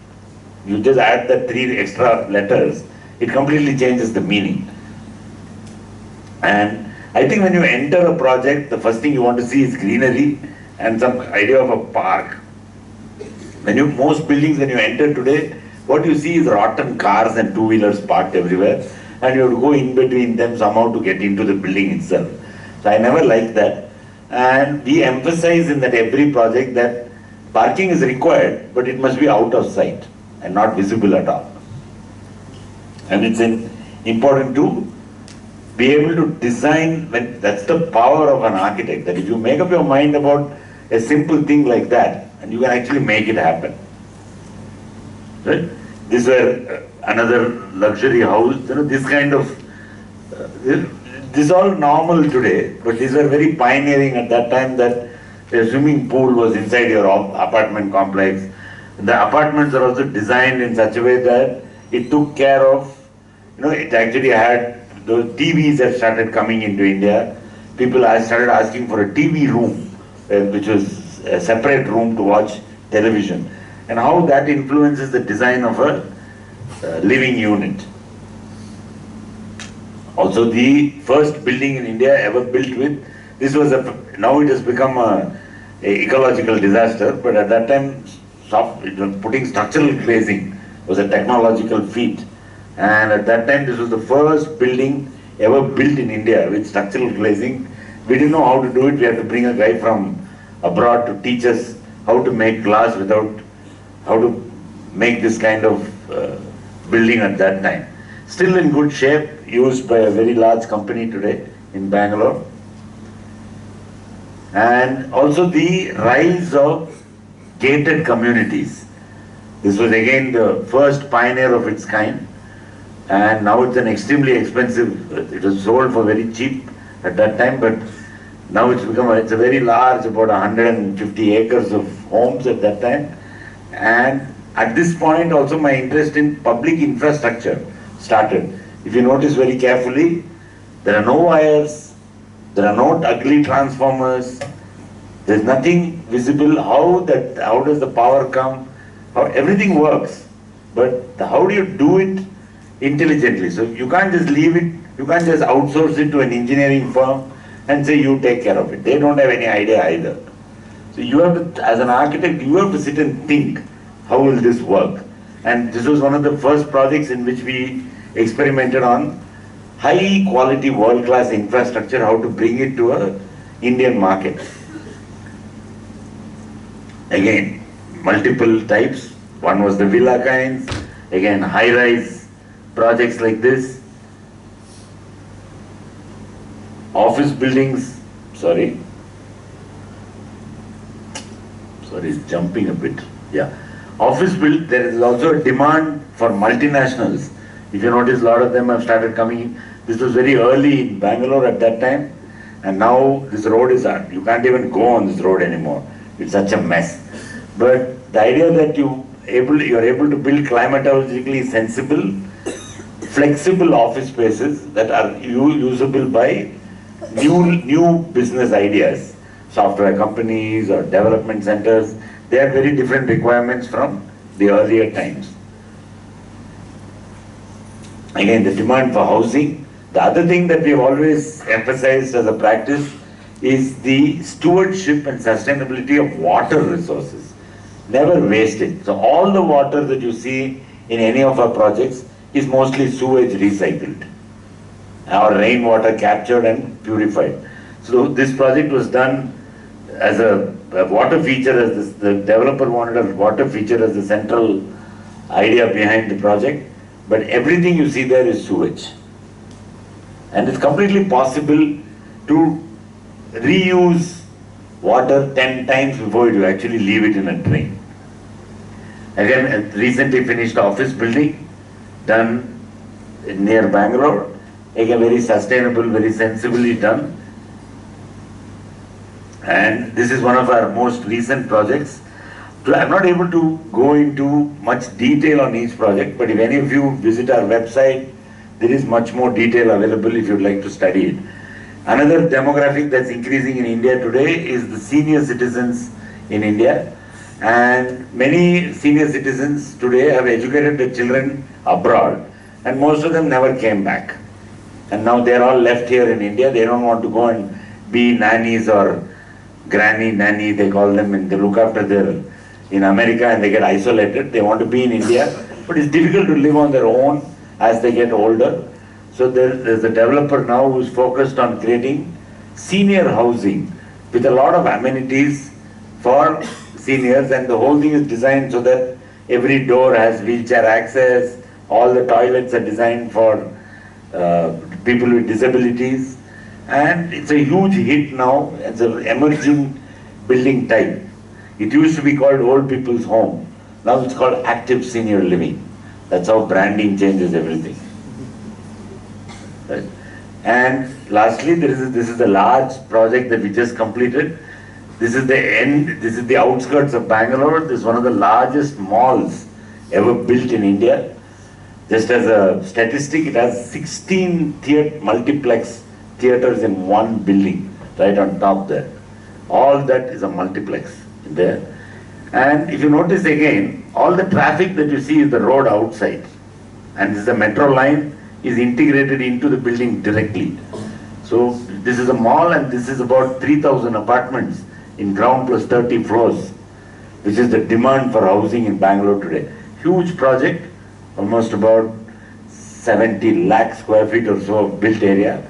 You just add the 3 extra letters, it completely changes the meaning. And I think when you enter a project, the first thing you want to see is greenery and some idea of a park. Most buildings, when you enter today, what you see is rotten cars and two-wheelers parked everywhere, and you have to go in between them somehow to get into the building itself. So I never liked that. And we emphasize in that every project that parking is required, but it must be out of sight and not visible at all. And it's important to be able to design, that's the power of an architect, that if you make up your mind about a simple thing like that, and you can actually make it happen. Right? These were another luxury house, this kind of, this is all normal today, but these were very pioneering at that time, that the swimming pool was inside your apartment complex. The apartments are also designed in such a way that it took care of, it actually had, the TVs that started coming into India. People started asking for a TV room, which was a separate room to watch television, and how that influences the design of a living unit. Also, the first building in India ever built with, now it has become a ecological disaster, but at that time, putting structural glazing was a technological feat. And at that time, this was the first building ever built in India with structural glazing. We didn't know how to do it. We had to bring a guy from abroad to teach us how to make glass how to make this kind of building at that time. Still in good shape, used by a very large company today in Bangalore. And also the rise of gated communities. This was again the first pioneer of its kind, and now it's an extremely expensive, it was sold for very cheap at that time, but now it's a very large, about 150 acres of homes at that time. And at this point also my interest in public infrastructure started. If you notice very carefully, there are no wires, there are no ugly transformers, there's nothing visible. How does the power come? How everything works, but how do you do it intelligently? So you can't just leave it, you can't just outsource it to an engineering firm and say you take care of it. They don't have any idea either. So you have to, as an architect, you have to sit and think, how will this work? And this was one of the first projects in which we experimented on high quality world class infrastructure, how to bring it to an Indian market. Again, multiple types. One was the villa kinds, again high-rise projects like this. Office buildings, sorry, it's jumping a bit. Yeah. There is also a demand for multinationals. If you notice, a lot of them have started coming in. This was very early in Bangalore at that time, and now this road is on. You can't even go on this road anymore. It's such a mess. But the idea that you're able to build climatologically sensible, flexible office spaces that are usable by new business ideas, software companies or development centers, they have very different requirements from the earlier times. Again, the demand for housing. The other thing that we have always emphasized as a practice is the stewardship and sustainability of water resources. Never waste it. So all the water that you see in any of our projects is mostly sewage recycled or rainwater captured and purified. So this project was done as a water feature, as the developer wanted a water feature as the central idea behind the project, but everything you see there is sewage. And it's completely possible to reuse water 10 times before you actually leave it in a drain. Again, a recently finished office building done near Bangalore. Again, very sustainable, very sensibly done. And this is one of our most recent projects. I'm not able to go into much detail on each project, but if any of you visit our website, there is much more detail available if you'd like to study it. Another demographic that's increasing in India today is the senior citizens in India. And many senior citizens today have educated their children abroad, and most of them never came back. And now they're all left here in India. They don't want to go and be nannies or granny, nanny, they call them, and they look after their, in America, and they get isolated. They want to be in India, but it's difficult to live on their own as they get older. So there's a developer now who's focused on creating senior housing with a lot of amenities for seniors, and the whole thing is designed so that every door has wheelchair access, all the toilets are designed for people with disabilities, and it's a huge hit now. It's an emerging building type. It used to be called old people's home. Now it's called active senior living. That's how branding changes everything. Right? And lastly, this is the large project that we just completed. This is the end, this is the outskirts of Bangalore. This is one of the largest malls ever built in India. Just as a statistic, it has 16 multiplex theaters in one building, right on top there. All that is a multiplex there. And if you notice again, all the traffic that you see is the road outside. And this is the metro line is integrated into the building directly. So this is a mall, and this is about 3,000 apartments in ground plus 30 floors, which is the demand for housing in Bangalore today. Huge project, almost about 70 lakh square feet or so of built area.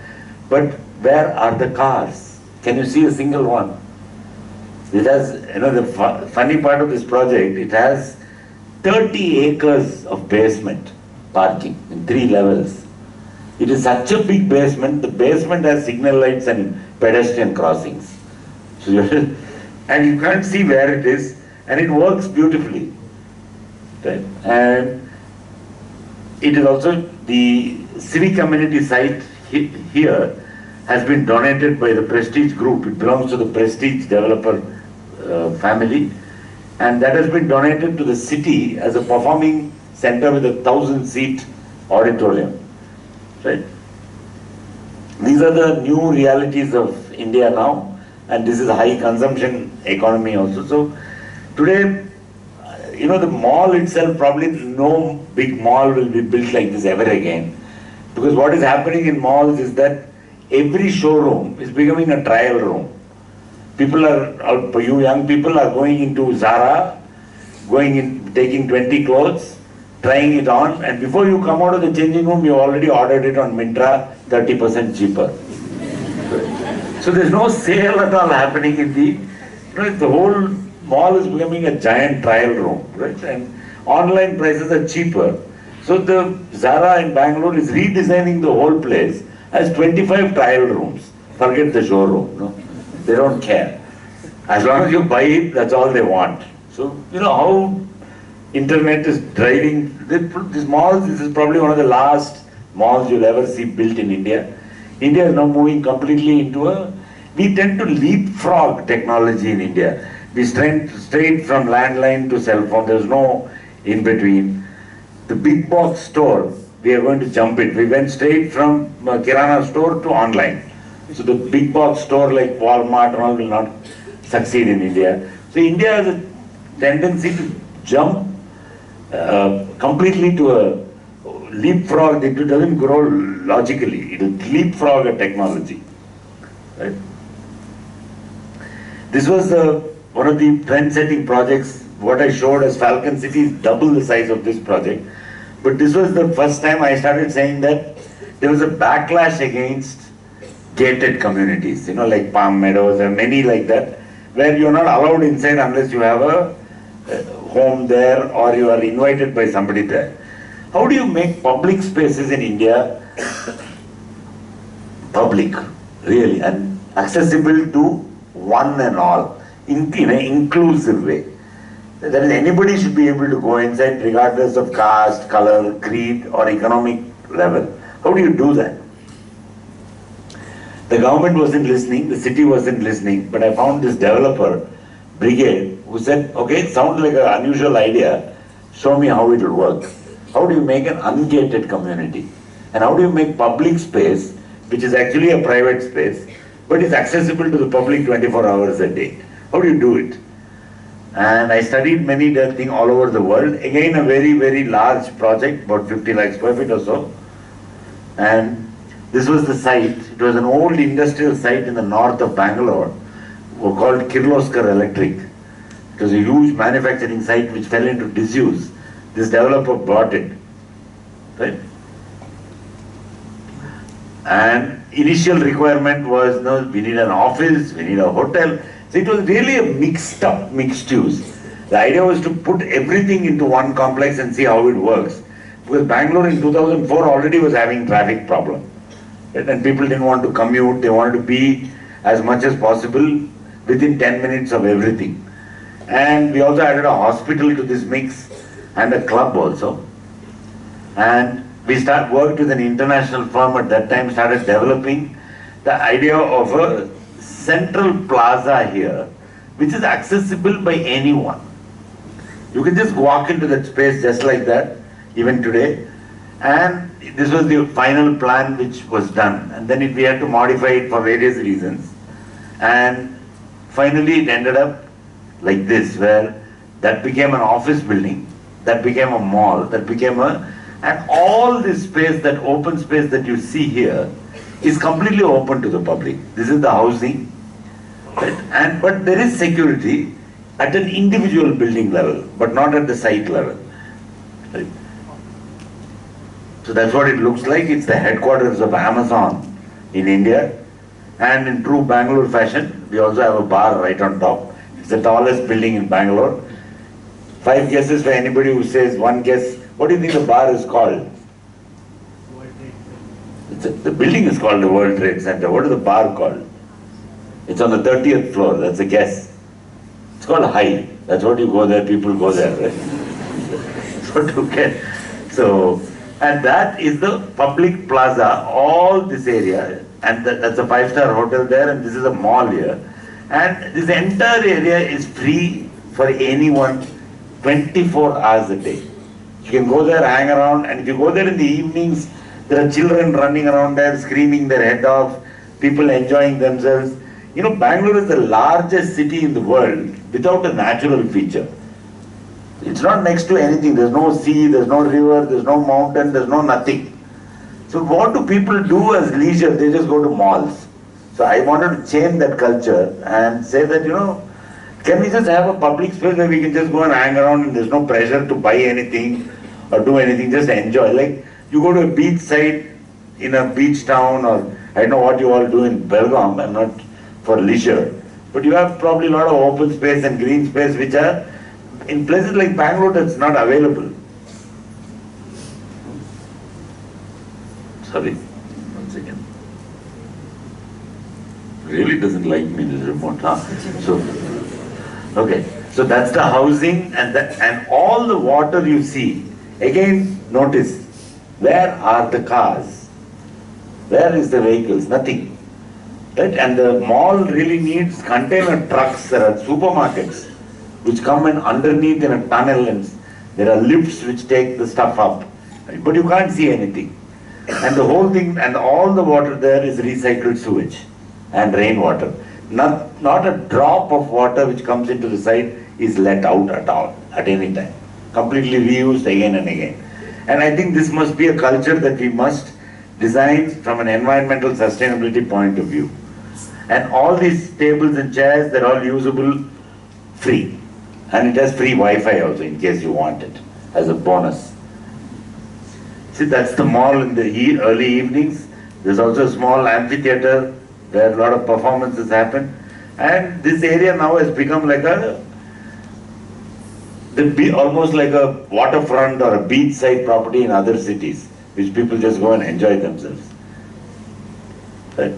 But where are the cars? Can you see a single one? It has, the funny part of this project, it has 30 acres of basement parking in 3 levels. It is such a big basement, the basement has signal lights and pedestrian crossings. So and you can't see where it is, and it works beautifully. Right? And it is also the civic community site here has been donated by the Prestige Group. It belongs to the Prestige developer family, and that has been donated to the city as a performing center with a 1,000-seat auditorium. Right? These are the new realities of India now, and this is a high consumption economy also. So today, you know, the mall itself, probably no big mall will be built like this ever again. Because what is happening in malls is that every showroom is becoming a trial room. People are, you young people are going into Zara, going in, taking 20 clothes, trying it on, and before you come out of the changing room, you already ordered it on Myntra 30% cheaper. So there's no sale at all happening in the whole mall is becoming a giant trial room, right? And online prices are cheaper. So the Zara in Bangalore is redesigning the whole place as 25 trial rooms. Forget the showroom, no? They don't care. As long as you buy it, that's all they want. So, you know how internet is driving these malls. This is probably one of the last malls you'll ever see built in India. India is now moving completely into we tend to leapfrog technology in India. We straight from landline to cell phone. There's no in between. The big box store, we are going to jump it. We went straight from Kirana store to online. So the big box store like Walmart and all will not succeed in India. So India has a tendency to jump completely to a leapfrog. It doesn't grow logically. It will leapfrog a technology. Right? This was one of the trend-setting projects. What I showed as Falcon City is double the size of this project. But this was the first time I started saying that there was a backlash against gated communities, you know, like Palm Meadows and many like that, where you're not allowed inside unless you have a home there or you are invited by somebody there. How do you make public spaces in India public, really, and accessible to one and all, in an inclusive way? That is, anybody should be able to go inside regardless of caste, color, creed or economic level. How do you do that? The government wasn't listening, the city wasn't listening, but I found this developer brigade who said, okay, it sounds like an unusual idea, show me how it will work. How do you make an ungated community? And how do you make public space, which is actually a private space, but is accessible to the public 24 hours a day? How do you do it? And I studied many things all over the world. Again, a very, very large project, about 50 lakh square feet or so. And this was the site. It was an old industrial site in the north of Bangalore, called Kirloskar Electric. It was a huge manufacturing site which fell into disuse. This developer bought it, right? And initial requirement was, no, we need an office, we need a hotel. So it was really a mixed use. The idea was to put everything into one complex and see how it works. Because Bangalore in 2004 already was having traffic problem. Right? And people didn't want to commute, they wanted to be as much as possible within 10 minutes of everything. And we also added a hospital to this mix and a club also. And we worked with an international firm at that time, started developing the idea of a central plaza here, which is accessible by anyone. You can just walk into that space just like that, even today. And this was the final plan which was done. And then we had to modify it for various reasons. And finally it ended up like this, where that became an office building, that became a mall, that became and all this space, that open space that you see here, is completely open to the public. This is the housing, right? But there is security at an individual building level, but not at the site level. Right? So that's what it looks like. It's the headquarters of Amazon in India. And in true Bangalore fashion, we also have a bar right on top. It's the tallest building in Bangalore. 5 guesses for anybody who says one guess. What do you think the bar is called? The building is called the World Trade Center. What is the bar called? It's on the 30th floor, that's a guess. It's called high. That's what you go there, people go there, right? So to get, so, and that is the public plaza, all this area, and that's a 5-star hotel there, and this is a mall here. And this entire area is free for anyone 24 hours a day. You can go there, hang around, and if you go there in the evenings, there are children running around there, screaming their head off, people enjoying themselves. You know, Bangalore is the largest city in the world without a natural feature. It's not next to anything. There's no sea, there's no river, there's no mountain, there's no nothing. So what do people do as leisure? They just go to malls. So I wanted to change that culture and say that, you know, can we just have a public space where we can just go and hang around and there's no pressure to buy anything or do anything, just enjoy. Like you go to a beach site in a beach town, or I don't know what you all do in Belagavi, I'm not for leisure, but you have probably a lot of open space and green space which are in places like Bangalore that's not available. Sorry, one second. Really doesn't like me, this remote, huh? So, okay, so that's the housing and all the water you see. Again, notice, where are the cars? Where is the vehicles? Nothing. Right? And the mall really needs container trucks. There are supermarkets which come in underneath in a tunnel, and there are lifts which take the stuff up. Right? But you can't see anything. And the whole thing, and all the water there is recycled sewage and rainwater. Not a drop of water which comes into the site is let out at all, at any time. Completely reused again and again. And I think this must be a culture that we must design from an environmental sustainability point of view. And all these tables and chairs, they're all usable free. And it has free Wi-Fi also in case you want it as a bonus. See, that's the mall in the early evenings. There's also a small amphitheater where a lot of performances happen. And this area now has become like almost like a waterfront or a beachside property in other cities, which people just go and enjoy themselves. Right?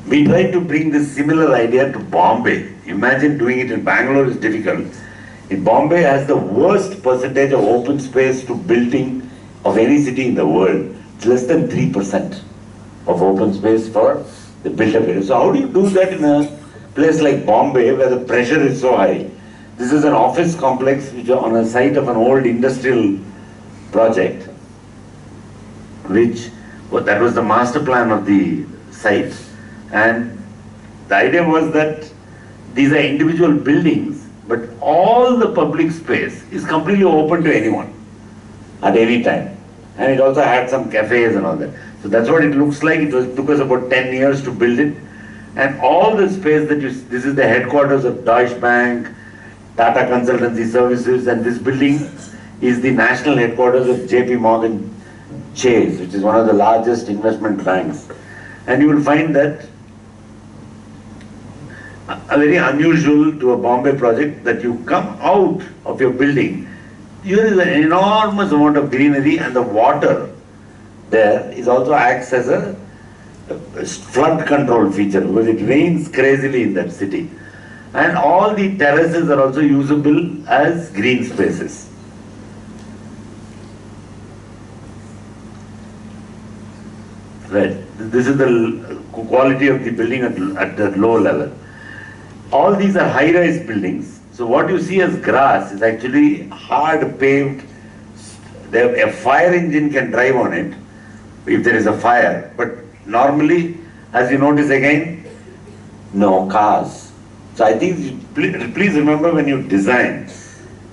We tried to bring this similar idea to Bombay. Imagine doing it in Bangalore is difficult. In Bombay has the worst percentage of open space to building of any city in the world. It's less than 3% of open space for the built-up area. So how do you do that in a place like Bombay where the pressure is so high? This is an office complex which is on a site of an old industrial project, that was the master plan of the site. And the idea was that these are individual buildings, but all the public space is completely open to anyone at any time. And it also had some cafes and all that. So that's what it looks like. It took us about 10 years to build it. And all the space that this is the headquarters of Deutsche Bank, Tata Consultancy Services, and this building is the national headquarters of JP Morgan Chase, which is one of the largest investment banks. And you will find that a very unusual to a Bombay project that you come out of your building, there is an enormous amount of greenery, and the water there is also acts as a flood control feature because it rains crazily in that city. And all the terraces are also usable as green spaces. Right. This is the quality of the building at the low level. All these are high-rise buildings. So what you see as grass is actually hard paved. A fire engine can drive on it if there is a fire. But normally, as you notice again, no cars. So I think, please remember when you design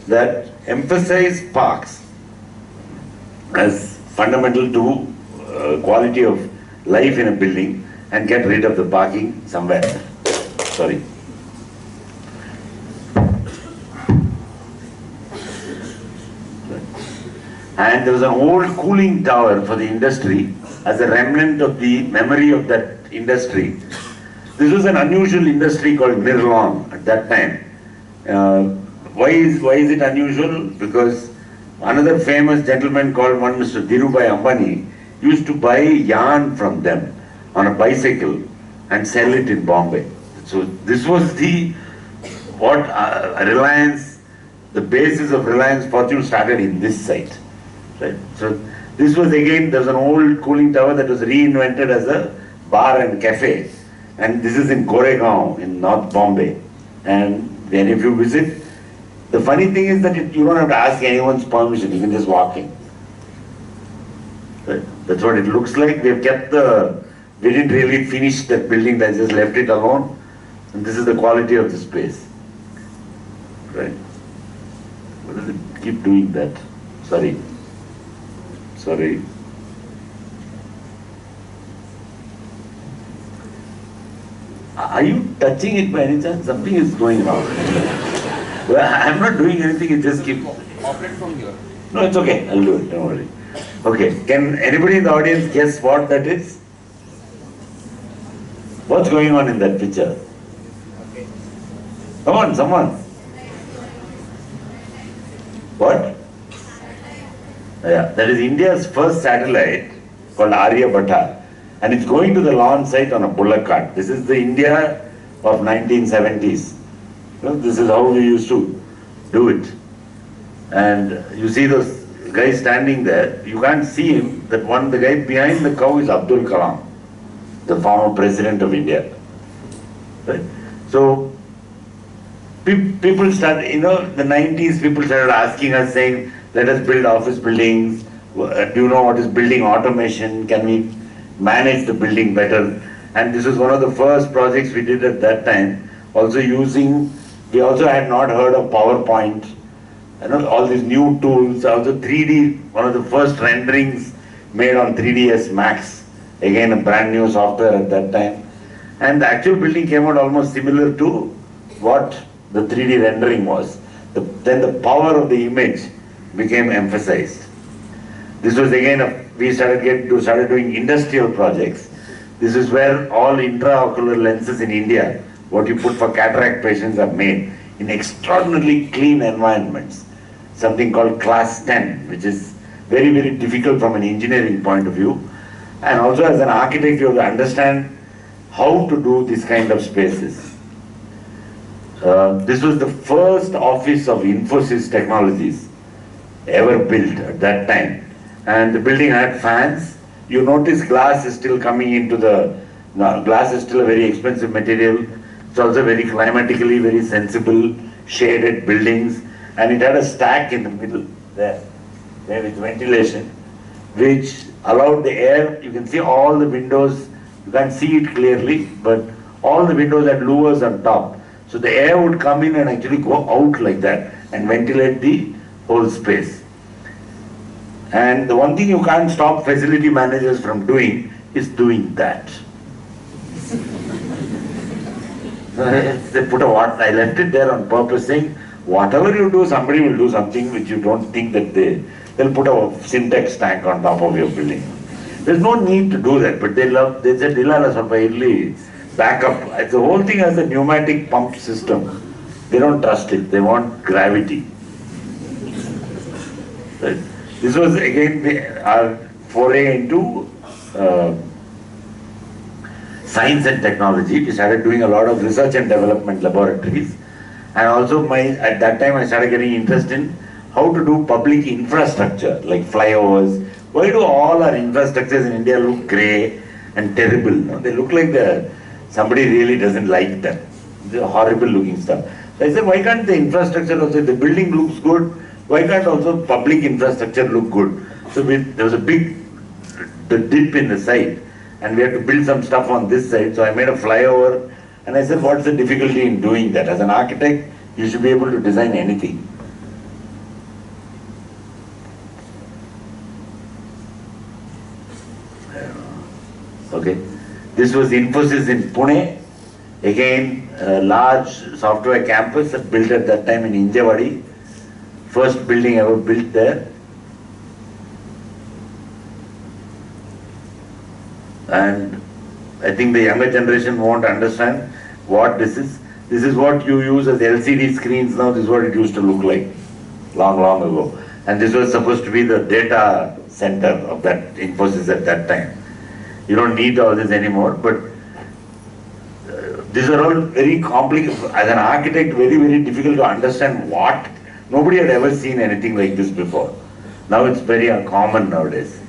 that emphasize parks as fundamental to quality of life in a building and get rid of the parking somewhere. Sorry. And there was an old cooling tower for the industry as a remnant of the memory of that industry. This was an unusual industry called Nirlon at that time. Why is it unusual? Because another famous gentleman called one Mr. Dhirubhai Ambani used to buy yarn from them on a bicycle and sell it in Bombay. So this was what Reliance, the basis of Reliance Fortune started in this site. Right? So this was again, there's an old cooling tower that was reinvented as a bar and cafe. And this is in Goregaon in North Bombay. And then if you visit, the funny thing is that you don't have to ask anyone's permission, you can just walk in. Right? That's what it looks like. We've kept we didn't really finish that building, they just left it alone. And this is the quality of the space. Right? What does it keep doing that? Sorry. Are you touching it by any chance? Something is going wrong. Well, I'm not doing anything, it just keeps... Operate from here. No, it's okay, I'll do it, don't worry. Okay, can anybody in the audience guess what that is? What's going on in that picture? Come on, someone. What? Yeah, that is India's first satellite called Aryabhatta, and it's going to the launch site on a bullock cart. This is the India of 1970s. You know, this is how we used to do it. And you see those guys standing there, you can't see him, the guy behind the cow is Abdul Kalam, the former president of India. Right? So, people started, the 90s, people started asking us, saying, let us build office buildings. Do you know what is building automation? Can we manage the building better? And this was one of the first projects we did at that time. We also had not heard of PowerPoint, all these new tools. Also 3D, one of the first renderings made on 3ds Max. Again, a brand new software at that time. And the actual building came out almost similar to what the 3D rendering was. Then the power of the image became emphasized. This was again, we started doing industrial projects. This is where all intraocular lenses in India, what you put for cataract patients, are made in extraordinarily clean environments. Something called class 10, which is very, very difficult from an engineering point of view. And also as an architect, you have to understand how to do this kind of spaces. This was the first office of Infosys Technologies ever built at that time. And the building had fans. You notice glass is still coming into glass is still a very expensive material. It's also very climatically very sensible, shaded buildings. And it had a stack in the middle there with ventilation, which allowed the air. You can see all the windows. You can't see it clearly, but all the windows had louvers on top. So the air would come in and actually go out like that and ventilate the whole space. And the one thing you can't stop facility managers from doing is doing that. They put I left it there on purpose, saying, whatever you do, somebody will do something which you don't think that they'll put a syntax tank on top of your building. There's no need to do that, but they said, backup. The whole thing has a pneumatic pump system. They don't trust it, they want gravity. Right? This was again our foray into science and technology. We started doing a lot of research and development laboratories. And also at that time I started getting interested in how to do public infrastructure, like flyovers. Why do all our infrastructures in India look grey and terrible? No? They look like somebody really doesn't like them. They're horrible looking stuff. So I said, why can't the infrastructure also, the building looks good, why can't also public infrastructure look good? So there was a big dip in the site, and we had to build some stuff on this side. So I made a flyover, and I said, what's the difficulty in doing that? As an architect, you should be able to design anything. Okay. This was Infosys in Pune. Again, a large software campus built at that time in Injawadi. First building ever built there. And I think the younger generation won't understand what this is. This is what you use as LCD screens now. This is what it used to look like long, long ago. And this was supposed to be the data center of that Infosys at that time. You don't need all this anymore, but These are all very complicated. As an architect, very, very difficult to understand what. Nobody had ever seen anything like this before. Now it's very common nowadays.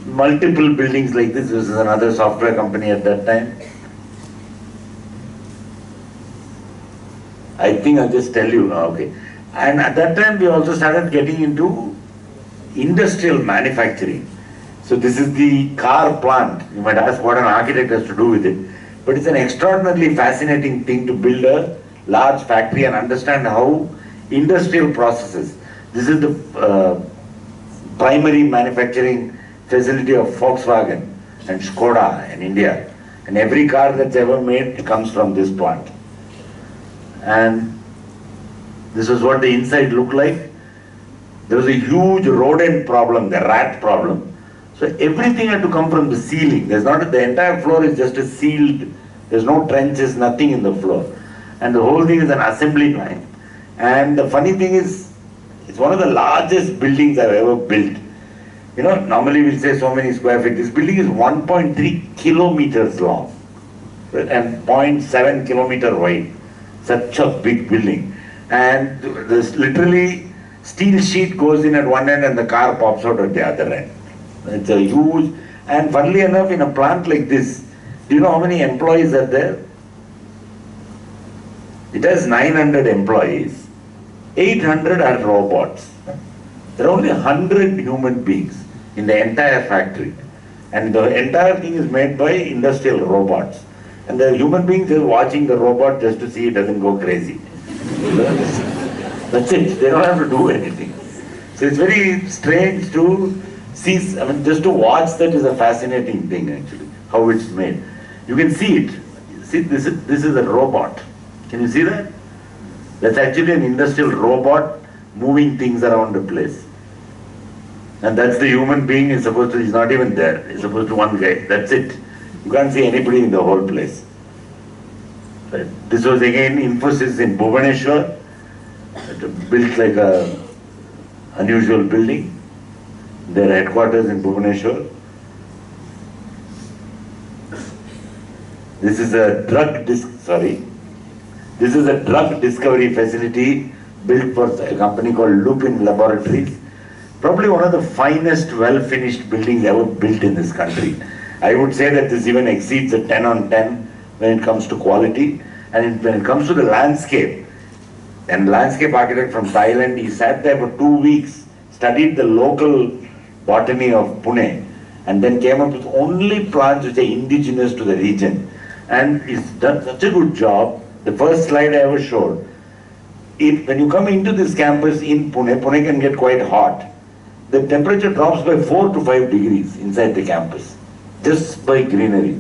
Multiple buildings like this. This is another software company at that time. I think I'll just tell you. Okay. And at that time, we also started getting into industrial manufacturing. So this is the car plant. You might ask what an architect has to do with it. But it's an extraordinarily fascinating thing to build a large factory and understand how industrial processes. This is the primary manufacturing facility of Volkswagen and Skoda in India. And every car that's ever made comes from this plant. And this is what the inside looked like. There was a huge rodent problem, the rat problem. So everything had to come from the ceiling. There's not, the entire floor is just a sealed, there's no trenches, nothing in the floor. And the whole thing is an assembly line. And the funny thing is, it's one of the largest buildings I've ever built. You know, normally we'll say so many square feet. This building is 1.3 kilometers long, right, and 0.7 kilometer wide. Such a big building. And there's literally steel sheet goes in at one end and the car pops out at the other end. It's a huge, and funnily enough, in a plant like this, do you know how many employees are there? It has 900 employees, 800 are robots. There are only 100 human beings in the entire factory. And the entire thing is made by industrial robots. And the human beings are watching the robot just to see it doesn't go crazy. That's it, they don't have to do anything. So it's very strange to see, I mean, just to watch that is a fascinating thing actually, how it's made. You can see it. See, this is a robot. Can you see that? That's actually an industrial robot moving things around the place. And that's the human being is supposed to, he's not even there. He's supposed to one guy. That's it. You can't see anybody in the whole place. Right. This was again Infosys in Bhubaneswar. Built like a unusual building. Their headquarters in Bhubaneswar. This is a drug discovery facility built for a company called Lupin Laboratories. Probably one of the finest, well-finished buildings ever built in this country. I would say that this even exceeds a 10 on 10 when it comes to quality. And when it comes to the landscape, and landscape architect from Thailand, he sat there for 2 weeks, studied the local botany of Pune, and then came up with only plants which are indigenous to the region. And he's done such a good job. The first slide I ever showed, when you come into this campus in Pune, Pune can get quite hot. The temperature drops by 4 to 5 degrees inside the campus, just by greenery,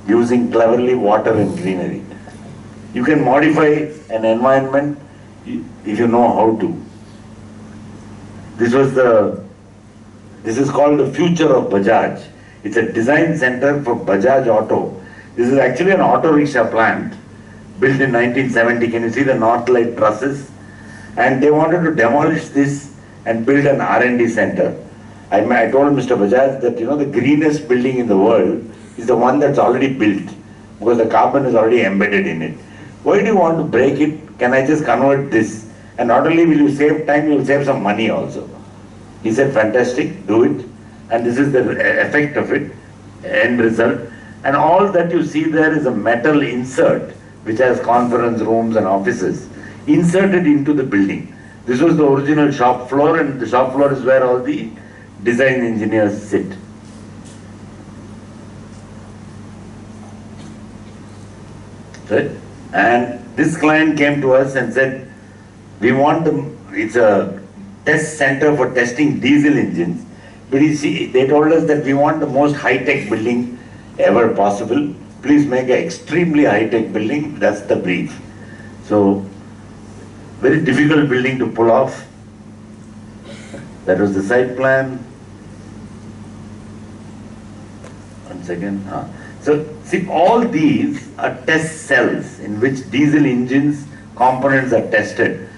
using cleverly water and greenery. You can modify an environment if you know how to. This is called the future of Bajaj. It's a design center for Bajaj Auto. This is actually an auto rickshaw plant built in 1970. Can you see the north light trusses? And they wanted to demolish this and build an R&D center. I told Mr. Bajaj that, you know, the greenest building in the world is the one that's already built, because the carbon is already embedded in it. Why do you want to break it? Can I just convert this? And not only will you save time, you will save some money also. He said, fantastic, do it. And this is the effect of it, end result. And all that you see there is a metal insert, which has conference rooms and offices, inserted into the building. This was the original shop floor, and the shop floor is where all the design engineers sit. Right? And this client came to us and said, we want it's a test center for testing diesel engines, but you see, they told us that we want the most high-tech building ever possible. Please make an extremely high-tech building. That's the brief. So, very difficult building to pull off. That was the site plan. One second. So, see, all these are test cells in which diesel engines components are tested.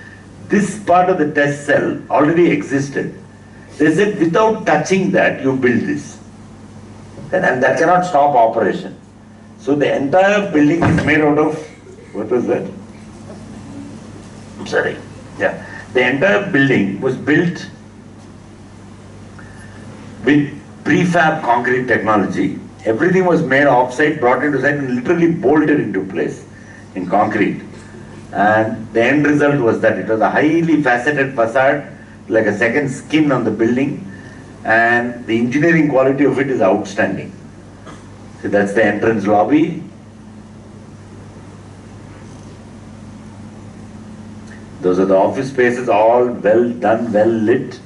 This part of the test cell already existed. They said, without touching that, you build this. And that cannot stop operation. So the entire building is made out of, what was that? I'm sorry. Yeah. The entire building was built with prefab concrete technology. Everything was made off-site, brought into site and literally bolted into place in concrete. And the end result was that it was a highly faceted facade, like a second skin on the building, and the engineering quality of it is outstanding. So that's the entrance lobby. Those are the office spaces, all well done, well lit.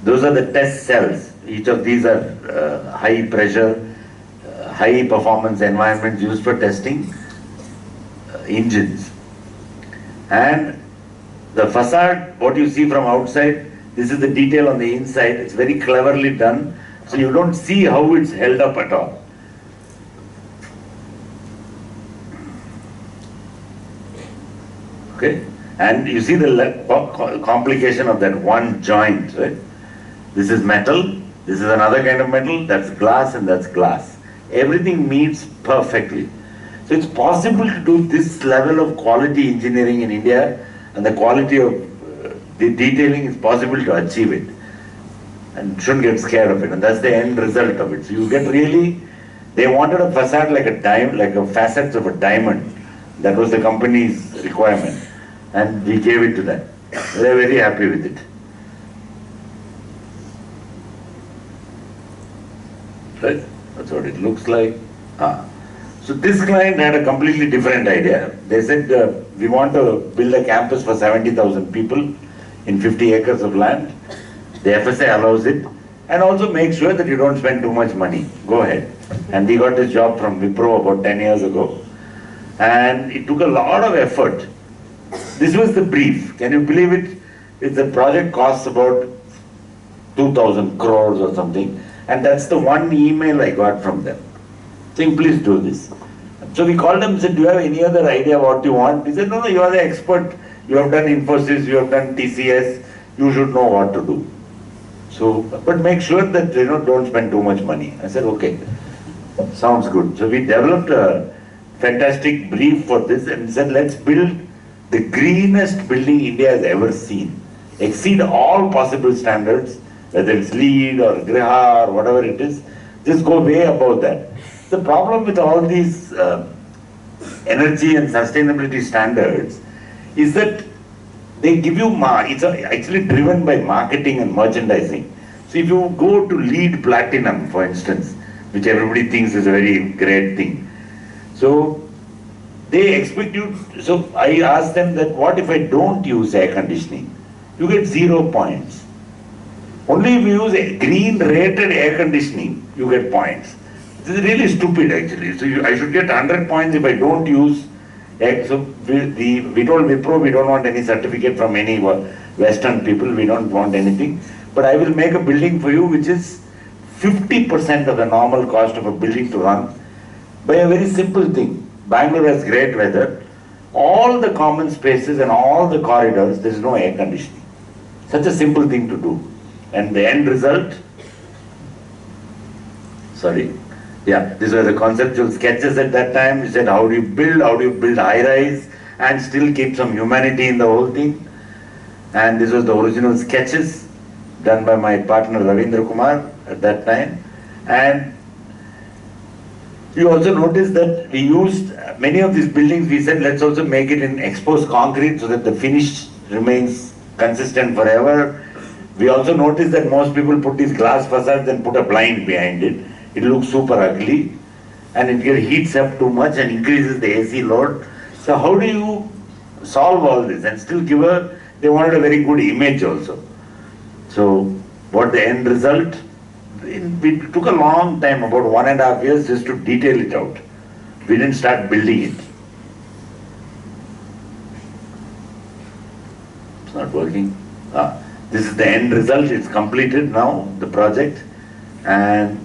Those are the test cells. Each of these are high pressure, high performance environments used for testing engines. And the facade, what you see from outside, this is the detail on the inside. It's very cleverly done. So you don't see how it's held up at all. Okay? And you see the complication of that one joint, right? This is metal, this is another kind of metal, that's glass and that's glass. Everything meets perfectly. So it's possible to do this level of quality engineering in India, and the quality of the detailing is possible to achieve it. And shouldn't get scared of it, and that's the end result of it. So you get really, they wanted a facade like a diamond, like a facets of a diamond. That was the company's requirement. And we gave it to them. They are very happy with it. Right? That's what it looks like. So this client had a completely different idea. They said, we want to build a campus for 70,000 people in 50 acres of land. The FSA allows it. And also make sure that you don't spend too much money. Go ahead. And we got this job from Wipro about 10 years ago. And it took a lot of effort. This was the brief. Can you believe it? The project costs about 2,000 crores or something. And that's the one email I got from them, saying, please do this. So we called them and said, do you have any other idea what you want? He said, no, you are the expert. You have done Infosys, you have done TCS. You should know what to do. So, but make sure that, don't spend too much money. I said, okay, sounds good. So we developed a fantastic brief for this and said, let's build the greenest building India has ever seen. Exceed all possible standards, whether it's LEED or Griha or whatever it is, just go way above that. The problem with all these energy and sustainability standards is that they give you, it's actually driven by marketing and merchandising. So if you go to LEED Platinum, for instance, which everybody thinks is a very great thing, so they expect you, so I asked them that what if I don't use air conditioning? You get 0 points. Only if you use a green rated air conditioning, you get points. This is really stupid actually. So I should get 100 points if I don't use air. So we told Wipro we don't want any certificate from any Western people, we don't want anything. But I will make a building for you which is 50% of the normal cost of a building to run by a very simple thing. Bangalore has great weather. All the common spaces and all the corridors, there is no air conditioning. Such a simple thing to do. And the end result, these were the conceptual sketches at that time. We said, how do you build high-rise and still keep some humanity in the whole thing? And this was the original sketches done by my partner Ravindra Kumar at that time. And you also notice that we used many of these buildings, we said let's also make it in exposed concrete so that the finish remains consistent forever. We also noticed that most people put these glass facades and put a blind behind it. It looks super ugly and it heats up too much and increases the AC load. So how do you solve all this and still give they wanted a very good image also. So what the end result? It took a long time, about 1.5 years just to detail it out. We didn't start building it. It's not working. This is the end result. It's completed now, the project. And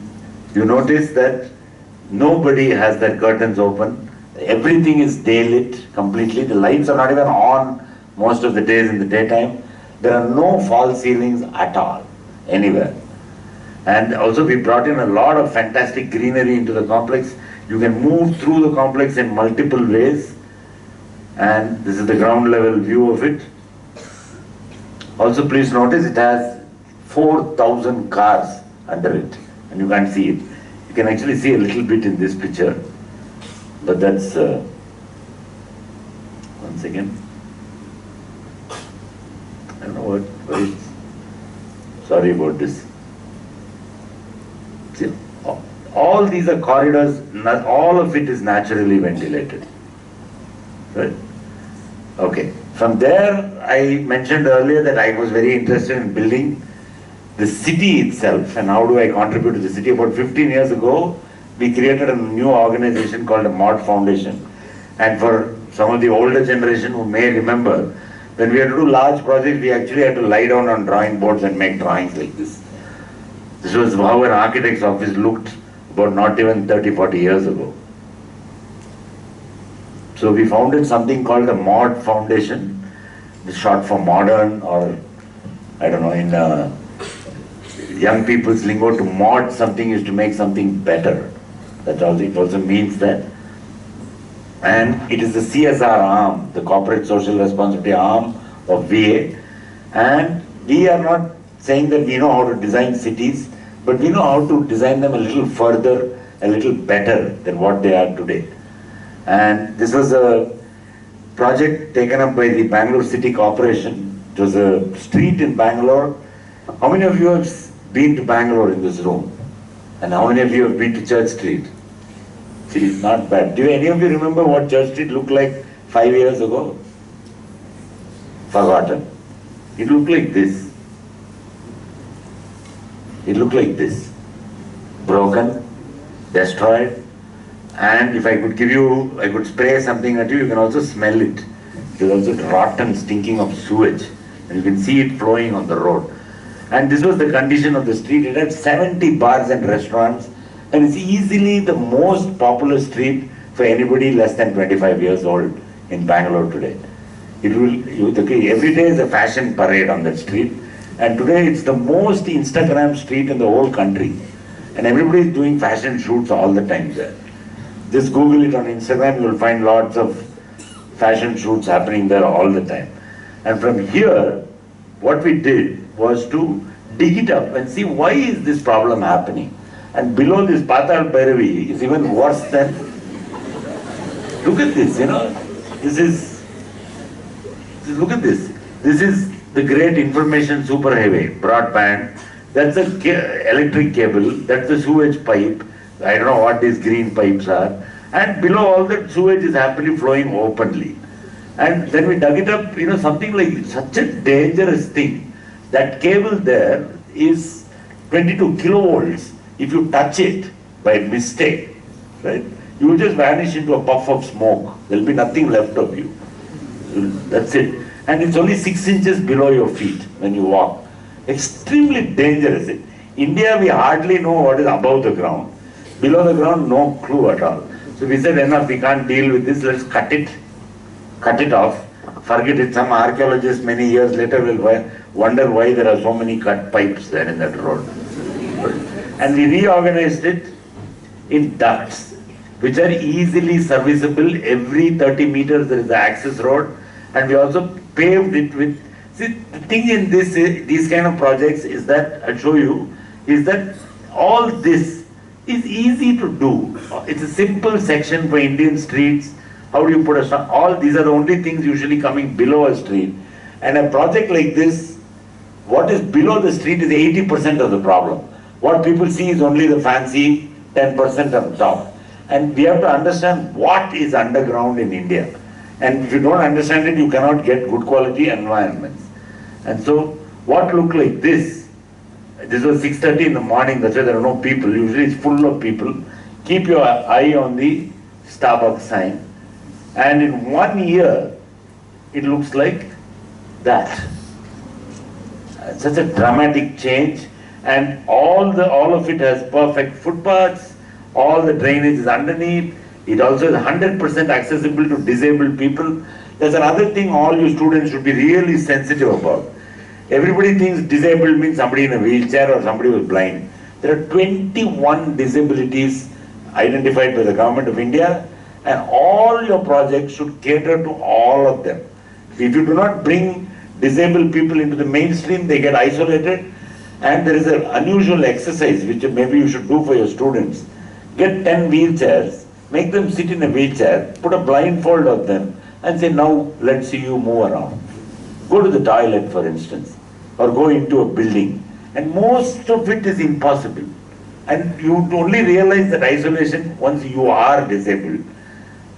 you notice that nobody has their curtains open. Everything is day lit completely. The lights are not even on most of the days in the daytime. There are no false ceilings at all, anywhere. And also we brought in a lot of fantastic greenery into the complex. You can move through the complex in multiple ways, and this is the ground level view of it. Also, please notice it has 4,000 cars under it, and you can't see it. You can actually see a little bit in this picture, but that's one second. I don't know what is. Sorry about this. See, all these are corridors. Not all of it is naturally ventilated. Right? Okay. From there, I mentioned earlier that I was very interested in building the city itself, and how do I contribute to the city. About 15 years ago, we created a new organization called the MOD Foundation. And for some of the older generation who may remember, when we had to do large projects, we actually had to lie down on drawing boards and make drawings like this. This was how an architect's office looked about not even 30, 40 years ago. So we founded something called the MOD Foundation. It's short for modern, or I don't know, in young people's lingo, to mod something is to make something better. That also, it also means that. And it is the CSR arm, the corporate social responsibility arm of VA. And we are not saying that we know how to design cities, but we know how to design them a little further, a little better than what they are today. And this was a project taken up by the Bangalore City Corporation. It was a street in Bangalore. How many of you have been to Bangalore in this room? And how many of you have been to Church Street? See, it's not bad. Do any of you remember what Church Street looked like 5 years ago? Forgotten. It looked like this. It looked like this. Broken, destroyed. And if I could give you, I could spray something at you, you can also smell it. It is also rotten, stinking of sewage. And you can see it flowing on the road. And this was the condition of the street. It had 70 bars and restaurants. And it's easily the most popular street for anybody less than 25 years old in Bangalore today. Every day is a fashion parade on that street. And today it's the most Instagram street in the whole country. And everybody is doing fashion shoots all the time there. Just Google it on Instagram, you will find lots of fashion shoots happening there all the time. And from here, what we did was to dig it up and see why is this problem happening. And below this Patal Bhairavi is even worse than, look at this, look at this. This is the great information superhighway, broadband. That's the electric cable, that's the sewage pipe. I don't know what these green pipes are. And below all that, sewage is happily flowing openly. And then we dug it up, something like such a dangerous thing. That cable there is 22 kilovolts. If you touch it by mistake, right, you will just vanish into a puff of smoke. There will be nothing left of you. That's it. And it's only 6 inches below your feet when you walk. Extremely dangerous. In India, we hardly know what is above the ground. Below the ground, no clue at all. So we said, enough, we can't deal with this, let's cut it off, forget it. Some archaeologists many years later will wonder why there are so many cut pipes there in that road. And we reorganized it in ducts, which are easily serviceable. Every 30 meters there is an access road, and we also paved it with, see, the thing in these kind of projects is that, I'll show you, is that all this is easy to do. It's a simple section for Indian streets. How do you put a, all these are the only things usually coming below a street. And a project like this, what is below the street is 80% of the problem. What people see is only the fancy 10% on top. And we have to understand what is underground in India. And if you don't understand it, you cannot get good quality environments. And so what looked like this was 6:30 in the morning, that's why there are no people. Usually it's full of people. Keep your eye on the Starbucks sign. And in 1 year, it looks like that. Such a dramatic change. And all of it has perfect footpaths. All the drainage is underneath. It also is 100% accessible to disabled people. There's another thing all you students should be really sensitive about. Everybody thinks disabled means somebody in a wheelchair or somebody who's blind. There are 21 disabilities identified by the government of India, and all your projects should cater to all of them. If you do not bring disabled people into the mainstream, they get isolated. And there is an unusual exercise which maybe you should do for your students. Get 10 wheelchairs, make them sit in a wheelchair, put a blindfold on them, and say, now let's see you move around. Go to the toilet, for instance, or go into a building. And most of it is impossible. And you only realize that isolation once you are disabled.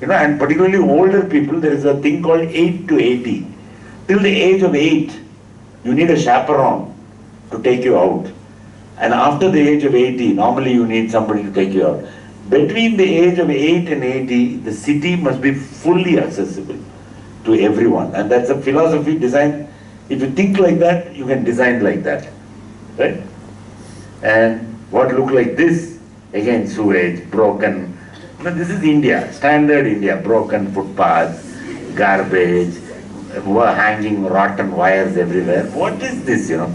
You know, and particularly older people, there is a thing called 8 to 80. Till the age of 8, you need a chaperone to take you out. And after the age of 80, normally you need somebody to take you out. Between the age of 8 and 80, the city must be fully accessible to everyone. And that's a philosophy design. If you think like that, you can design like that. Right? And what look like this, again sewage, broken. You know, this is India, standard India, broken footpaths, garbage, hanging rotten wires everywhere. What is this, you know?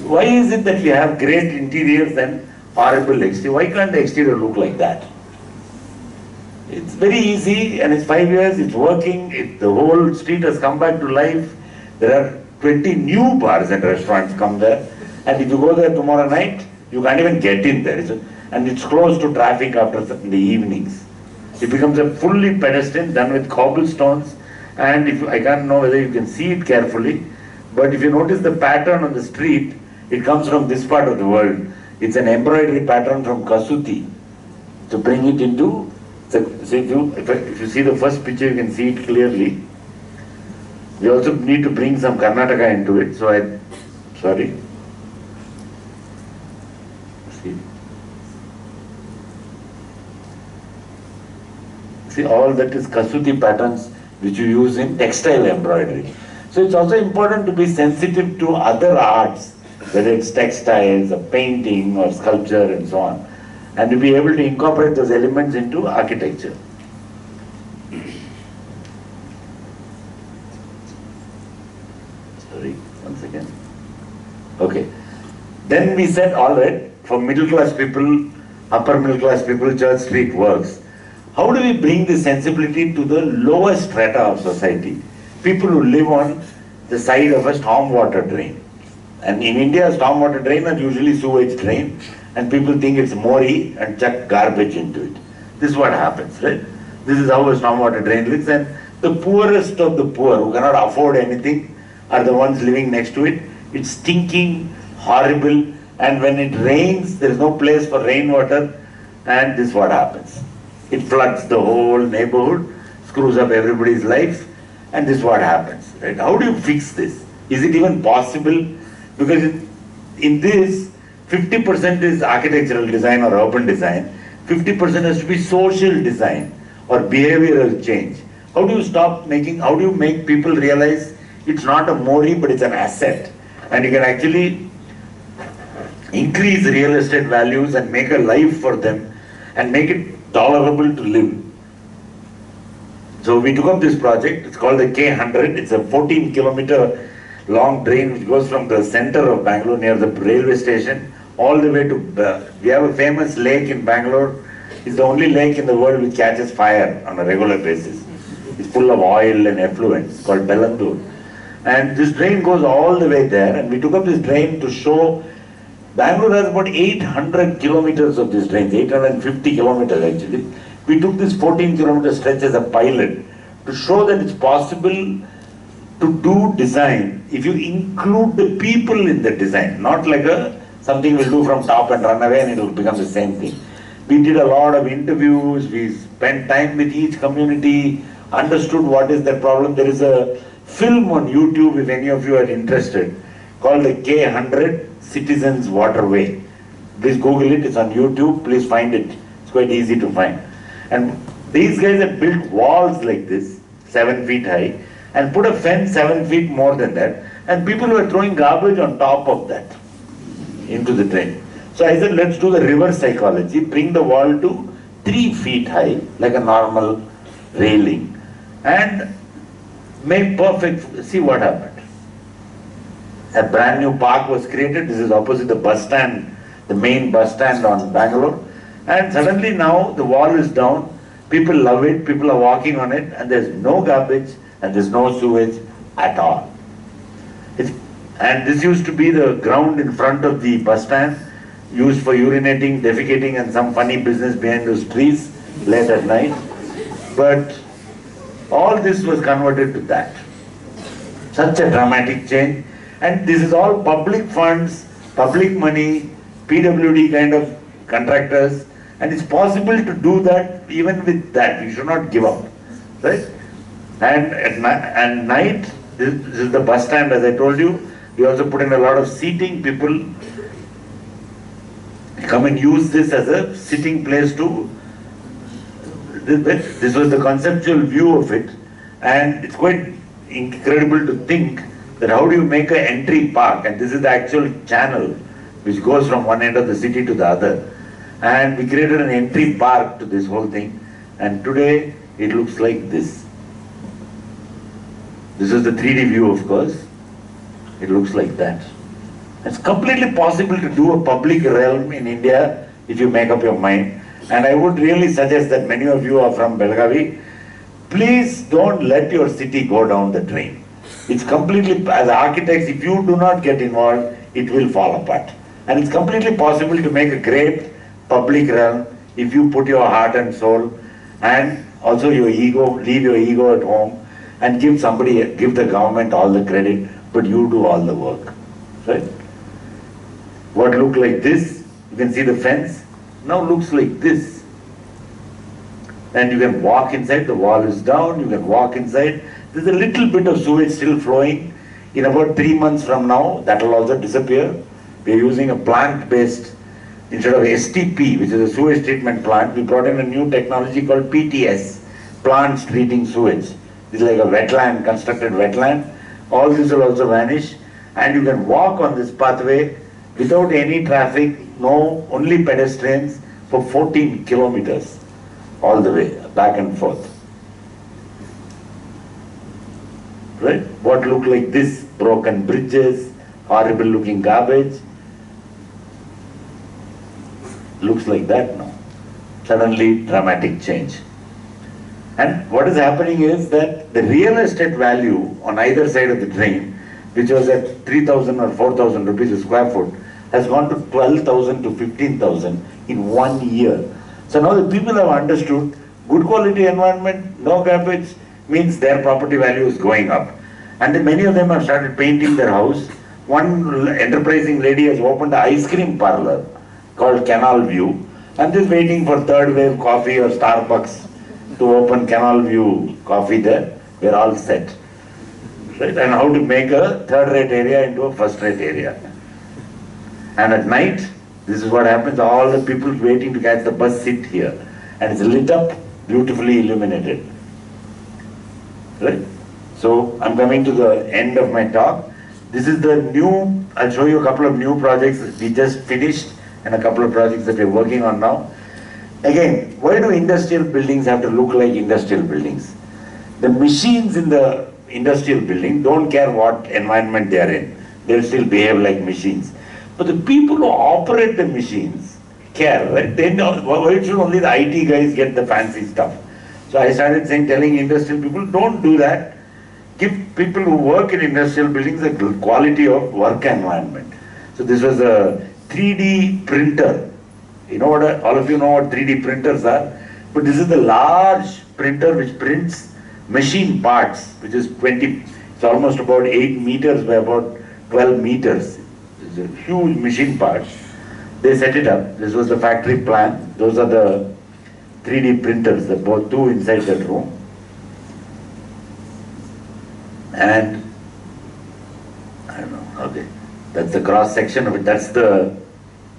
Why is it that we have great interiors and horrible exterior? Why can't the exterior look like that? It's very easy, and it's 5 years, it's working, the whole street has come back to life. There are 20 new bars and restaurants come there, and if you go there tomorrow night, you can't even get in there. And it's closed to traffic in the evenings. It becomes a fully pedestrian, done with cobblestones, and I can't know whether you can see it carefully, but if you notice the pattern on the street, it comes from this part of the world. It's an embroidery pattern from Kasuti. To bring it into, so if you see the first picture, you can see it clearly. We also need to bring some Karnataka into it, sorry. See, all that is Kasuti patterns which you use in textile embroidery. So it's also important to be sensitive to other arts, whether it's textiles or painting or sculpture and so on, and to be able to incorporate those elements into architecture. Sorry, once again. Okay. Then we said, all right, for middle class people, upper middle class people, Church Street works. How do we bring this sensibility to the lower strata of society? People who live on the side of a stormwater drain. And in India, stormwater drain are usually sewage drain, and people think it's mori and chuck garbage into it. This is what happens, right? This is how a stormwater drain looks, and the poorest of the poor who cannot afford anything are the ones living next to it. It's stinking, horrible, and when it rains, there is no place for rainwater, and this is what happens. It floods the whole neighborhood, screws up everybody's life, and this is what happens, right? How do you fix this? Is it even possible? Because in this, 50% is architectural design or urban design, 50% has to be social design or behavioral change. How do you make people realize it's not a mori, but it's an asset, and you can actually increase real estate values and make a life for them and make it tolerable to live. So we took up this project. It's called the K100. It's a 14-kilometer long drain which goes from the center of Bangalore near the railway station all the way to, we have a famous lake in Bangalore. It's the only lake in the world which catches fire on a regular basis. It's full of oil and effluent. It's called Belagavi. And this drain goes all the way there, and we took up this drain to show Bangalore has about 800 kilometers of this drain, 850 kilometers actually. We took this 14-kilometer stretch as a pilot to show that it's possible to do design if you include the people in the design, not like something we'll do from top and run away and it will become the same thing. We did a lot of interviews, we spent time with each community, understood what is their problem. There is a film on YouTube, if any of you are interested, called the K100 Citizens Waterway. Please Google it, it's on YouTube, please find it. It's quite easy to find. And these guys have built walls like this, 7 feet high, and put a fence 7 feet more than that, and people were throwing garbage on top of that into the drain. So I said, let's do the reverse psychology, bring the wall to 3 feet high, like a normal railing, and make perfect, see what happened. A brand new park was created. This is opposite the bus stand, the main bus stand on Bangalore. And suddenly now the wall is down, people love it, people are walking on it, and there's no garbage and there's no sewage at all. And this used to be the ground in front of the bus stand, used for urinating, defecating, and some funny business behind those trees late at night. But all this was converted to that. Such a dramatic change. And this is all public funds, public money, PWD kind of contractors. And it's possible to do that even with that. You should not give up. Right? And at night, this is the bus stand, as I told you. We also put in a lot of seating. People come and use this as a sitting place to. This was the conceptual view of it, and it's quite incredible to think that how do you make an entry park, and this is the actual channel which goes from one end of the city to the other, and we created an entry park to this whole thing, and today it looks like this. This is the 3D view, of course. It looks like that. It's completely possible to do a public realm in India if you make up your mind. And I would really suggest that many of you are from Belagavi. Please don't let your city go down the drain. It's completely, as architects, if you do not get involved, it will fall apart. And it's completely possible to make a great public realm if you put your heart and soul and also your ego, leave your ego at home and give the government all the credit, but you do all the work, right? What looked like this, you can see the fence, now looks like this. And you can walk inside, the wall is down, you can walk inside. There's a little bit of sewage still flowing. In about 3 months from now, that will also disappear. We are using a plant-based, instead of STP, which is a sewage treatment plant, we brought in a new technology called PTS, plants treating sewage. This is like a wetland, constructed wetland. All this will also vanish, and you can walk on this pathway without any traffic, no, only pedestrians for 14 kilometers all the way, back and forth. Right? What looked like this, broken bridges, horrible looking garbage, looks like that now. Suddenly, dramatic change. And what is happening is that the real estate value on either side of the drain, which was at 3,000 or 4,000 rupees a square foot, has gone to 12,000 to 15,000 in 1 year. So now the people have understood good quality environment, no garbage, means their property value is going up. And then many of them have started painting their house. One enterprising lady has opened an ice cream parlor called Canal View, and is waiting for Third Wave Coffee or Starbucks to open Canal View Coffee there. We're all set. Right? And how to make a third-rate area into a first-rate area. And at night, this is what happens, all the people waiting to catch the bus sit here. And it's lit up, beautifully illuminated. Right? So, I'm coming to the end of my talk. This is the new, I'll show you a couple of new projects we just finished and a couple of projects that we're working on now. Again, why do industrial buildings have to look like industrial buildings? The machines in the industrial building don't care what environment they are in. They'll still behave like machines. But the people who operate the machines care, right? They know, why should only the IT guys get the fancy stuff? So I started telling industrial people, don't do that. Give people who work in industrial buildings a quality of work environment. So this was a 3D printer. You know what, all of you know what 3D printers are, but this is the large printer which prints machine parts, which is it's almost about 8 meters by about 12 meters. It's a huge machine parts. They set it up. This was the factory plan. Those are the 3D printers, the both two inside that room. And I don't know, okay. That's the cross section of it. That's the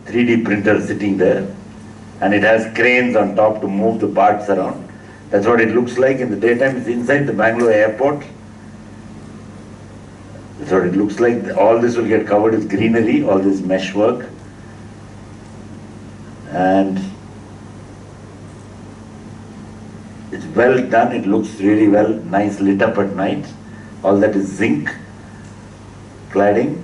3D printer sitting there. And it has cranes on top to move the parts around. That's what it looks like in the daytime. It's inside the Bangalore airport. That's what it looks like. All this will get covered with greenery, all this mesh work. And it's well done. It looks really well, nice, lit up at night. All that is zinc cladding.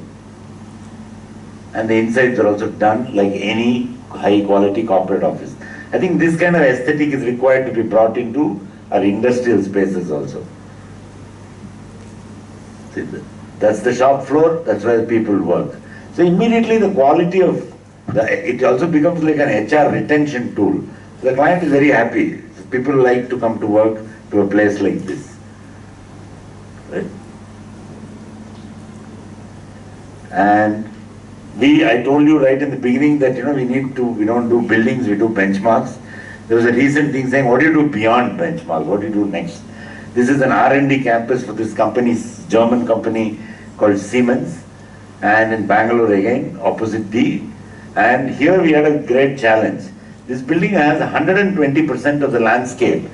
And the insides are also done like any high quality corporate office. I think this kind of aesthetic is required to be brought into our industrial spaces also. See, that's the shop floor, that's where people work. So immediately the quality of it also becomes like an HR retention tool. So the client is very happy. People like to come to work to a place like this. Right? And I told you right in the beginning that we don't do buildings, we do benchmarks. There was a recent thing saying, what do you do beyond benchmark? What do you do next? This is an R&D campus for this company's German company called Siemens, and in Bangalore again, opposite D. And here we had a great challenge. This building has 120% of the landscape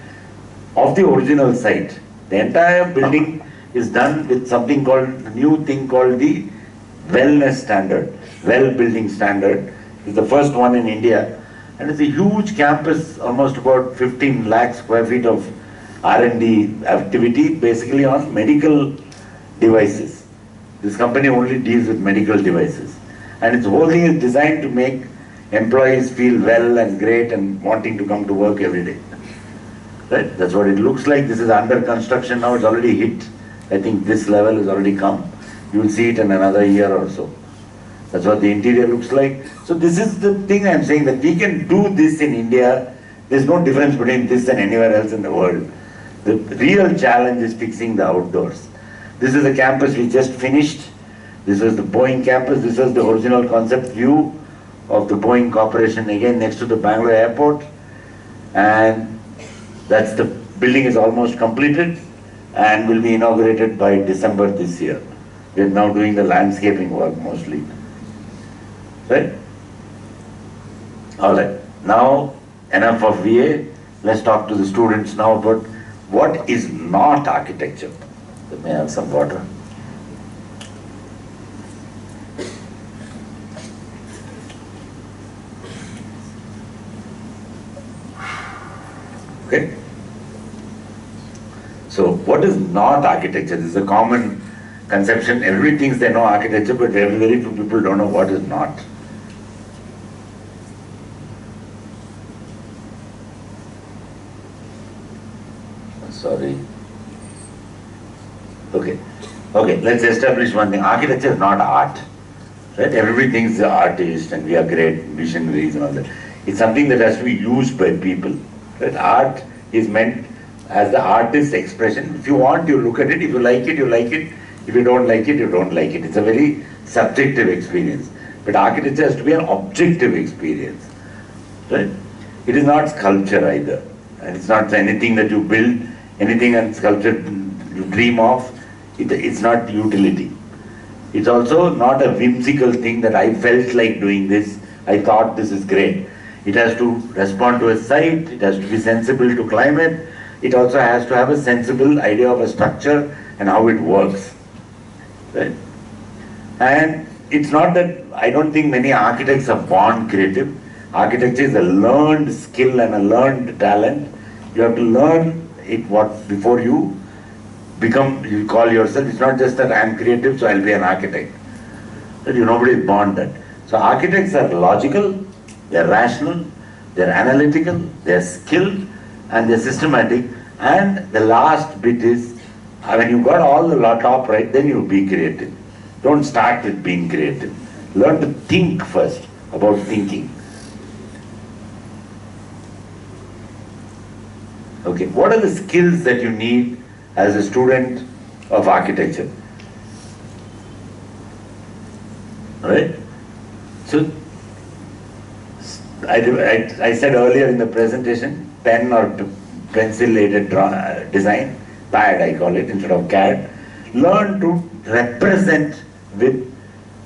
of the original site. The entire building is done with something called, a new thing called the wellness standard, well building standard. It's the first one in India. And it's a huge campus, almost about 15 lakh square feet of R&D activity, basically on medical devices. This company only deals with medical devices. And its whole thing is designed to make employees feel well and great and wanting to come to work every day. Right? That's what it looks like. This is under construction now. It's already hit. I think this level has already come. You will see it in another year or so. That's what the interior looks like. So this is the thing I'm saying, that we can do this in India. There's no difference between this and anywhere else in the world. The real challenge is fixing the outdoors. This is the campus we just finished. This was the Boeing campus. This was the original concept view of the Boeing Corporation, again next to the Bangalore airport. And that's the building is almost completed and will be inaugurated by December this year. We are now doing the landscaping work mostly. Right? Alright, now enough of VA. Let's talk to the students now about what is not architecture. Let me have some water. Okay? So, what is not architecture? This is a common conception. Everybody thinks they know architecture, but very few people don't know what is not. Sorry. Okay, let's establish one thing. Architecture is not art. Right? Everybody thinks the artist and we are great visionaries and all that. It's something that has to be used by people. Right? Art is meant as the artist's expression. If you want, you look at it. If you like it, you like it. If you don't like it, you don't like it. It's a very subjective experience. But architecture has to be an objective experience. Right? It is not sculpture either. And it's not anything that you build, anything and sculpture you dream of. It's not utility. It's also not a whimsical thing that I felt like doing this. I thought this is great. It has to respond to a site. It has to be sensible to climate. It also has to have a sensible idea of a structure and how it works. Right? And it's not that, I don't think many architects are born creative. Architecture is a learned skill and a learned talent. You have to learn it before you you call yourself. It's not just that I am creative, so I'll be an architect. Nobody is born that. So architects are logical, they're rational, they're analytical, they're skilled, and they're systematic. And the last bit is, when you got all the top right, then you be creative. Don't start with being creative. Learn to think first about thinking. Okay, what are the skills that you need as a student of architecture? Right? So, I said earlier in the presentation, pen or pencil aided design, PAD I call it instead of CAD. Learn to represent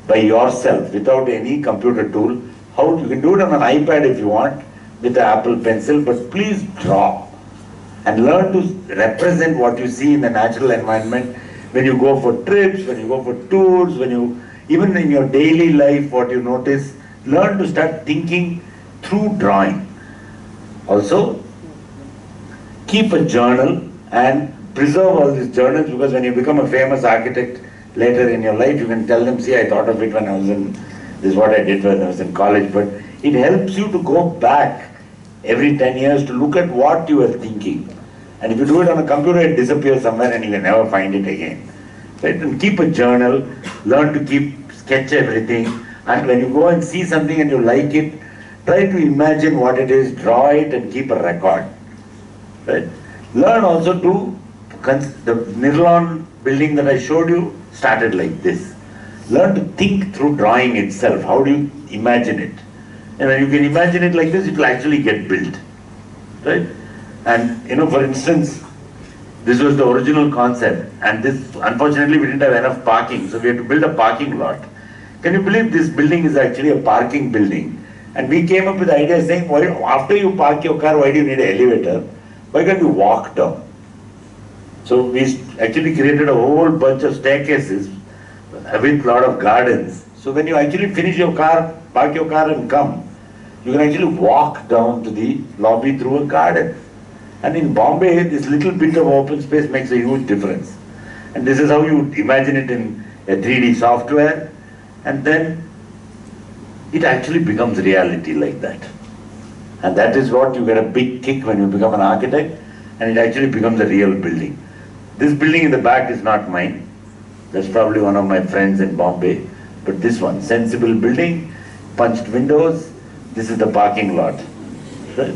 by yourself without any computer tool. How you can do it on an iPad if you want with the Apple Pencil, but please draw. And learn to represent what you see in the natural environment when you go for trips, when you go for tours, even in your daily life, what you notice. Learn to start thinking through drawing. Also, keep a journal and preserve all these journals, because when you become a famous architect later in your life, you can tell them, see, I thought of it when I was this is what I did when I was in college. But it helps you to go back every 10 years to look at what you are thinking. And if you do it on a computer, it disappears somewhere and you can never find it again. Right? And keep a journal, learn to sketch everything. And when you go and see something and you like it, try to imagine what it is, draw it and keep a record. Right? Learn also to, the Nirlon building that I showed you started like this. Learn to think through drawing itself. How do you imagine it? And when you can imagine it like this, it will actually get built. Right? And for instance, this was the original concept, and this, unfortunately, we didn't have enough parking, so we had to build a parking lot. Can you believe this building is actually a parking building? And we came up with the idea saying, why, after you park your car, why do you need an elevator? Why can't you walk down? So we actually created a whole bunch of staircases with a lot of gardens. So when you actually finish your car, park your car and come, you can actually walk down to the lobby through a garden. And in Bombay, this little bit of open space makes a huge difference. And this is how you imagine it in a 3D software. And then it actually becomes reality like that. And that is what you get a big kick when you become an architect, and it actually becomes a real building. This building in the back is not mine. That's probably one of my friends in Bombay. But this one, sensible building, punched windows, this is the parking lot. Right?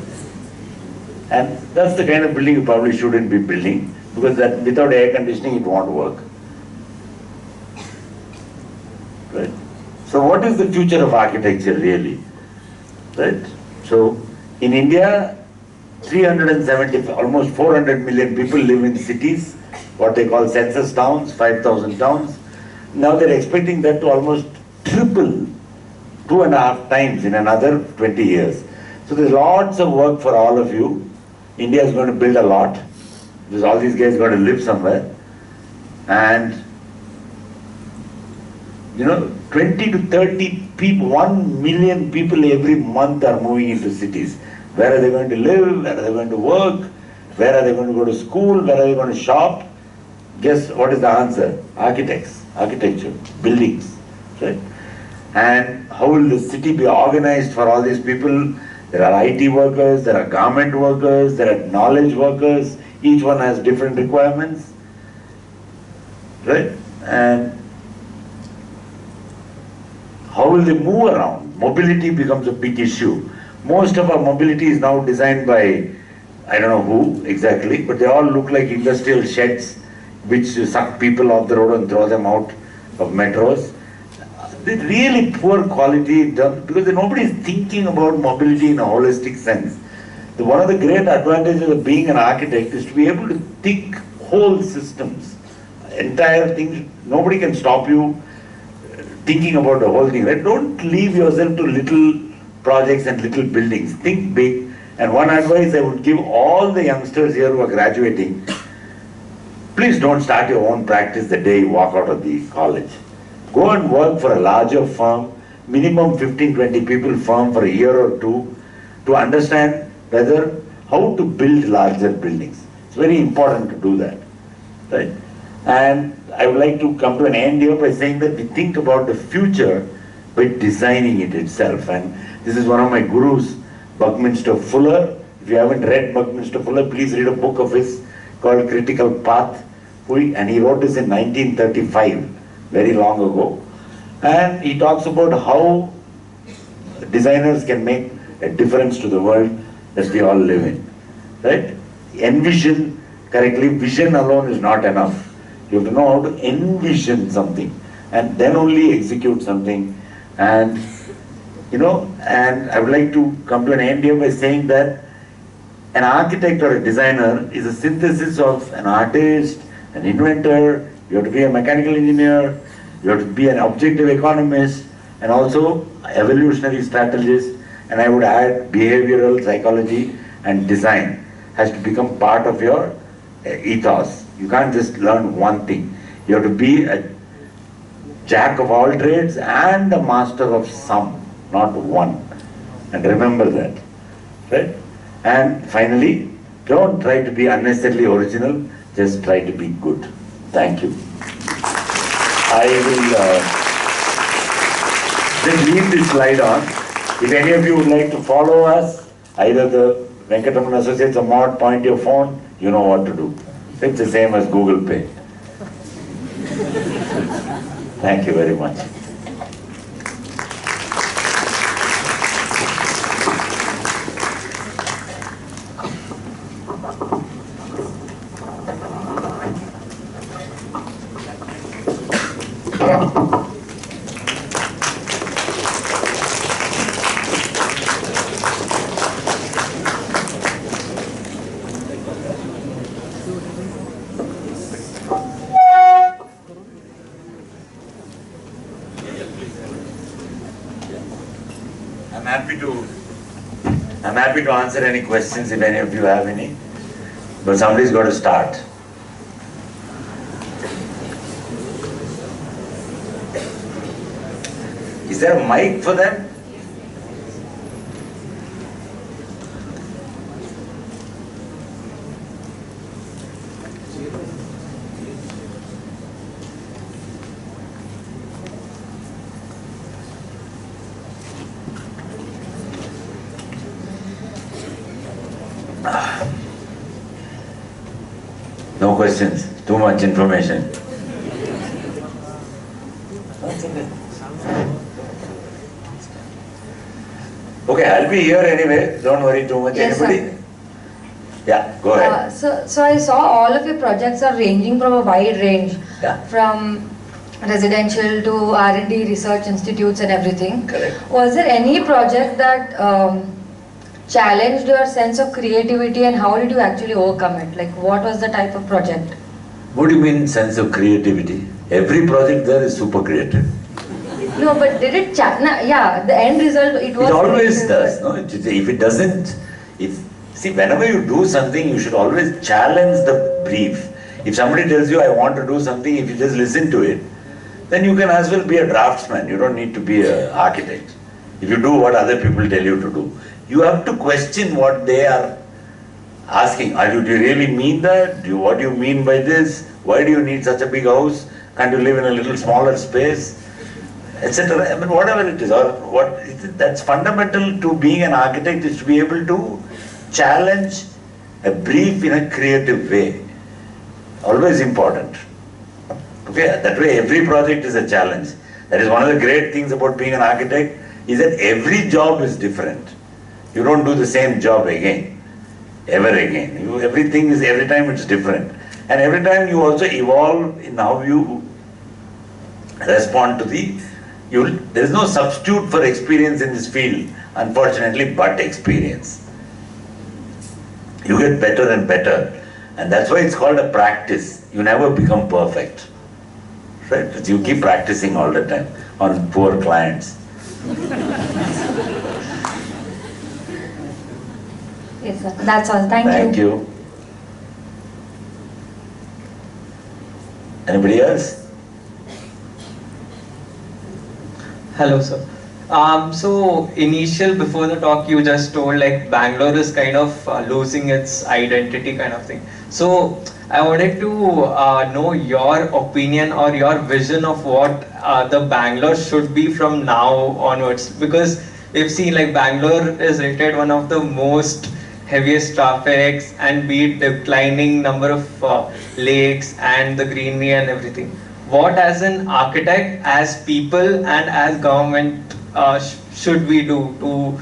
And that's the kind of building you probably shouldn't be building, because that without air conditioning it won't work. Right? So what is the future of architecture really? Right? So in India, 370, almost 400 million people live in cities, what they call census towns, 5,000 towns. Now they're expecting that to almost triple, 2.5 times in another 20 years. So there's lots of work for all of you. India is going to build a lot, because all these guys got to live somewhere. And 20 to 30 people, 1 million people every month are moving into cities. Where are they going to live? Where are they going to work? Where are they going to go to school? Where are they going to shop? Guess what is the answer? Architects, architecture, buildings, right? And how will the city be organized for all these people? There are IT workers, there are garment workers, there are knowledge workers. Each one has different requirements, right? And how will they move around? Mobility becomes a big issue. Most of our mobility is now designed by, I don't know who exactly, but they all look like industrial sheds which suck people off the road and throw them out of metros. They're really poor quality because nobody is thinking about mobility in a holistic sense. One of the great advantages of being an architect is to be able to think whole systems, entire things. Nobody can stop you thinking about the whole thing, right? Don't leave yourself to little projects and little buildings. Think big. And one advice I would give all the youngsters here who are graduating, please don't start your own practice the day you walk out of the college. Go and work for a larger firm, minimum 15-20 people firm for a year or two, to understand how to build larger buildings. It's very important to do that, right? And I would like to come to an end here by saying that we think about the future by designing it itself. And this is one of my gurus, Buckminster Fuller. If you haven't read Buckminster Fuller, please read a book of his called Critical Path. And he wrote this in 1935, very long ago. And he talks about how designers can make a difference to the world that we all live in, right? Envision correctly. Vision alone is not enough. You have to know how to envision something and then only execute something. And and I would like to come to an end here by saying that an architect or a designer is a synthesis of an artist, an inventor. You have to be a mechanical engineer, you have to be an objective economist, and also evolutionary strategist. And I would add behavioral psychology and design has to become part of your ethos. You can't just learn one thing. You have to be a jack of all trades and a master of some, not one. And remember that, right? And finally, don't try to be unnecessarily original, just try to be good. Thank you. I will just leave this slide on. If any of you would like to follow us, Either the Venkataramanan Associates or Mod point your phone, you know what to do. It's the same as Google Pay. Thank you very much. I'm happy to answer any questions if any of you have any. But somebody's got to start. Is there a mic for them? No questions, too much information. Okay, I'll be here anyway, don't worry too much. Yes, Anybody? Yeah, go ahead. So I saw all of your projects are ranging from a wide range, Yeah. from residential to R&D research institutes and everything. Correct. Was there any project that challenged your sense of creativity, and how did you actually overcome it? Like, what was the type of project? What do you mean sense of creativity? Every project there is super creative. No, but did it yeah, the end result, it was It always creative, does. but- No? If it doesn't, see, whenever you do something, you should always challenge the brief. If somebody tells you, I want to do something, if you just listen to it, then you can as well be a draftsman. You don't need to be an architect. If you do what other people tell you to do, you have to question what they are asking. Do you really mean that? What do you mean by this? Why do you need such a big house? Can't you live in a little smaller space? Etc. I mean, whatever it is, or that's fundamental to being an architect, is to be able to challenge a brief in a creative way. Always important. Okay, that way every project is a challenge. That is one of the great things about being an architect, is that every job is different. You don't do the same job again, ever again. Every time it's different. And every time you also evolve in how you respond to there is no substitute for experience in this field, unfortunately, but experience. You get better and better. And that's why it's called a practice. You never become perfect. Right? You keep practicing all the time on poor clients. Yes, sir. That's all. Thank you. Thank you. Anybody else? Hello, sir. Before the talk, you just told like Bangalore is kind of losing its identity kind of thing. So I wanted to know your opinion or your vision of what the Bangalore should be from now onwards. Because we've seen like Bangalore is rated one of the most heaviest traffics and be declining number of lakes and the greenery and everything. What as an architect, as people and as government should we do to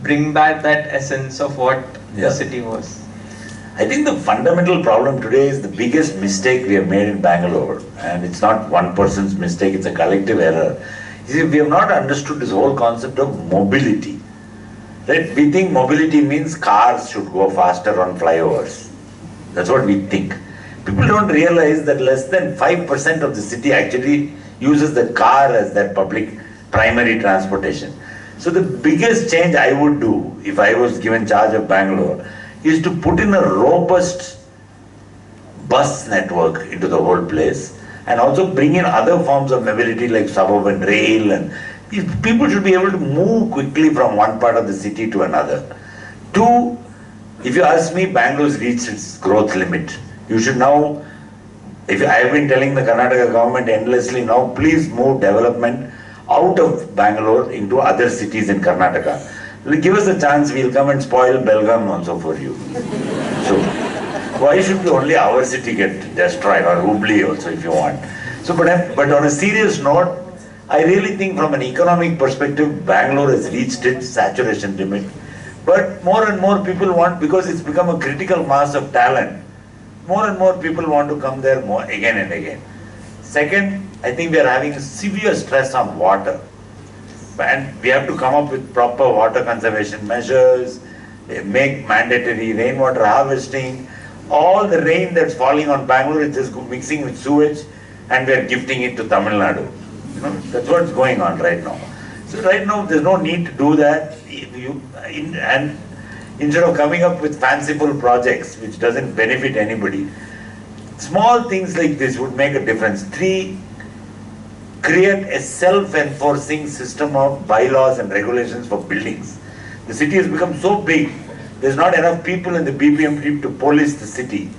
bring back that essence of what the city was? I think the fundamental problem today is the biggest mistake we have made in Bangalore, and it's not one person's mistake, it's a collective error. You see, we have not understood this whole concept of mobility. Right? We think mobility means cars should go faster on flyovers. That's what we think. People don't realize that less than 5% of the city actually uses the car as their public primary transportation. So the biggest change I would do if I was given charge of Bangalore is to put in a robust bus network into the whole place, and also bring in other forms of mobility like suburban rail, and people should be able to move quickly from one part of the city to another. Two, if you ask me, Bangalore's reached its growth limit. You should now, I have been telling the Karnataka government endlessly now, please move development out of Bangalore into other cities in Karnataka. Give us a chance, we'll come and spoil Belgaum also for you. So, why should only our city get destroyed, or Jubliee also if you want? So, but on a serious note, I really think from an economic perspective, Bangalore has reached its saturation limit. But more and more people want, because it's become a critical mass of talent, more and more people want to come there more again and again. Second, I think we are having severe stress on water. And we have to come up with proper water conservation measures, make mandatory rainwater harvesting. All the rain that's falling on Bangalore is just mixing with sewage, and we are gifting it to Tamil Nadu. You know, that's what's going on right now. So right now there's no need to do that. And instead of coming up with fanciful projects which doesn't benefit anybody, small things like this would make a difference. 3, create a self-enforcing system of bylaws and regulations for buildings. The city has become so big, there's not enough people in the BBMP to police the city.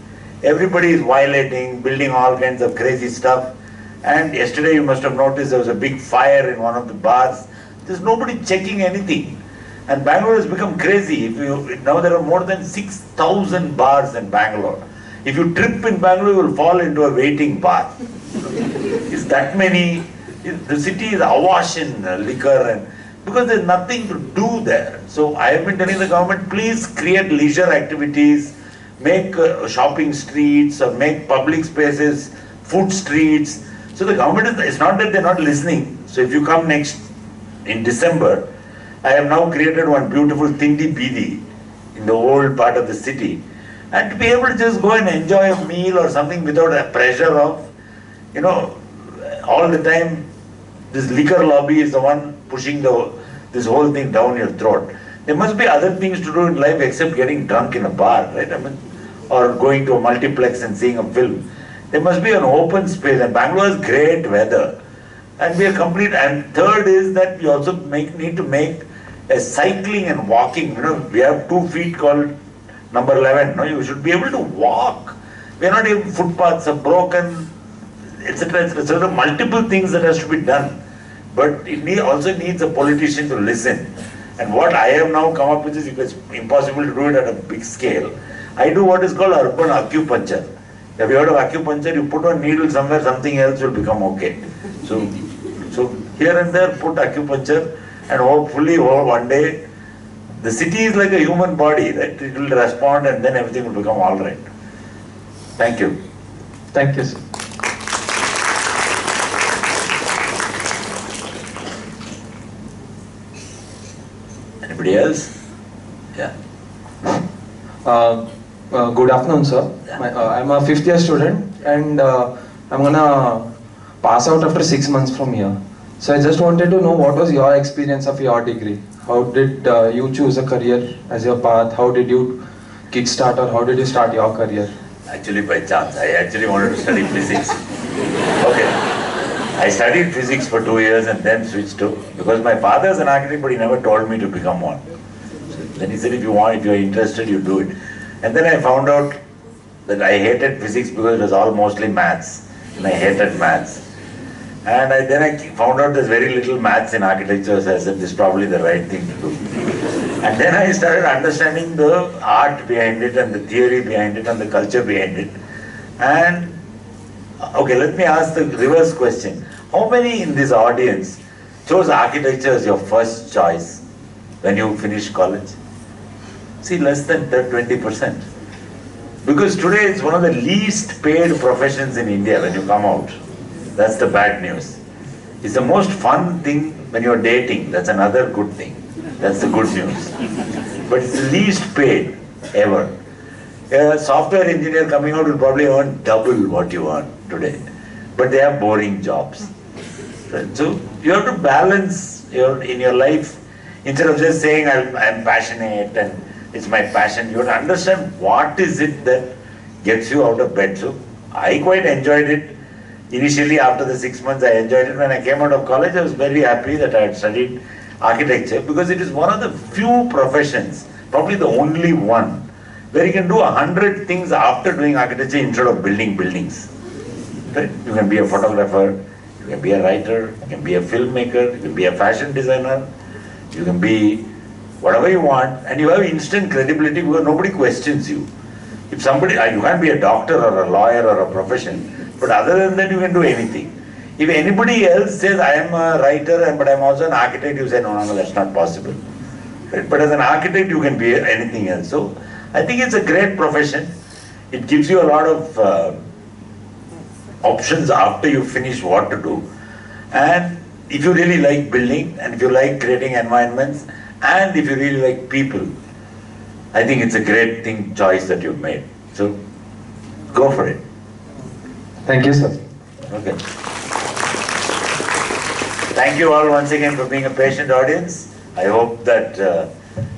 Everybody is violating, building all kinds of crazy stuff. And yesterday you must have noticed there was a big fire in one of the bars. There's nobody checking anything. And Bangalore has become crazy. Now there are more than 6,000 bars in Bangalore. If you trip in Bangalore, you will fall into a waiting bar. It's that many. The city is awash in liquor, and because there's nothing to do there. So I have been telling the government, please create leisure activities, make shopping streets, or make public spaces, food streets. So the government it's not that they're not listening. So if you come in December, I have now created one beautiful Tindi Bidi in the old part of the city. And to be able to just go and enjoy a meal or something without a pressure of, all the time, this liquor lobby is the one pushing this whole thing down your throat. There must be other things to do in life except getting drunk in a bar, right? Or going to a multiplex and seeing a film. There must be an open space, and Bangalore has great weather. And we are complete. And third is that we also need to make a cycling and walking. We have 2 feet called number 11. You should be able to walk. We are not even, footpaths are broken, etc. etc. So there are multiple things that has to be done. But it also needs a politician to listen. And what I have now come up with is, it's impossible to do it at a big scale. I do what is called urban acupuncture. Have you heard of acupuncture? You put a needle somewhere, something else will become okay. So here and there put acupuncture, and hopefully one day the city is like a human body, right? It will respond, and then everything will become all right. Thank you. Thank you, sir. Anybody else? Yeah. Good afternoon, sir. I'm a 5th year student, and I'm gonna pass out after 6 months from here. So I just wanted to know, what was your experience of your degree? How did you choose a career as your path? How did you kickstart, or how did you start your career? Actually by chance. I actually wanted to study physics. Okay. I studied physics for 2 years and then switched to, because my father is an architect, but he never told me to become one. So then he said, if you're interested, you do it. And then I found out that I hated physics because it was all mostly maths. And I hated maths. And then I found out there's very little maths in architecture, so I said this is probably the right thing to do. And then I started understanding the art behind it, and the theory behind it, and the culture behind it. And okay, let me ask the reverse question. How many in this audience chose architecture as your first choice when you finished college? See, less than 20%. Because today it's one of the least paid professions in India when you come out. That's the bad news. It's the most fun thing when you're dating. That's another good thing. That's the good news. But it's the least paid ever. A software engineer coming out will probably earn double what you earn today. But they have boring jobs. So you have to balance in your life, instead of just saying I'm passionate and it's my passion, you have to understand what is it that gets you out of bed. So I quite enjoyed it. Initially, after the 6 months, I enjoyed it. When I came out of college, I was very happy that I had studied architecture, because it is one of the few professions, probably the only one, where you can do 100 things after doing architecture instead of building buildings. Right? You can be a photographer, you can be a writer, you can be a filmmaker, you can be a fashion designer, you can be whatever you want, and you have instant credibility because nobody questions you. If somebody, you can't be a doctor or a lawyer or a profession, but other than that you can do anything. If anybody else says, I am a writer but I am also an architect, you say, no, that's not possible. Right? But as an architect, you can be anything else. So I think it's a great profession. It gives you a lot of options after you finish what to do. And if you really like building, and if you like creating environments, and if you really like people, I think it's a great choice that you've made. So go for it. Thank you, sir. Okay. Thank you all once again for being a patient audience. I hope that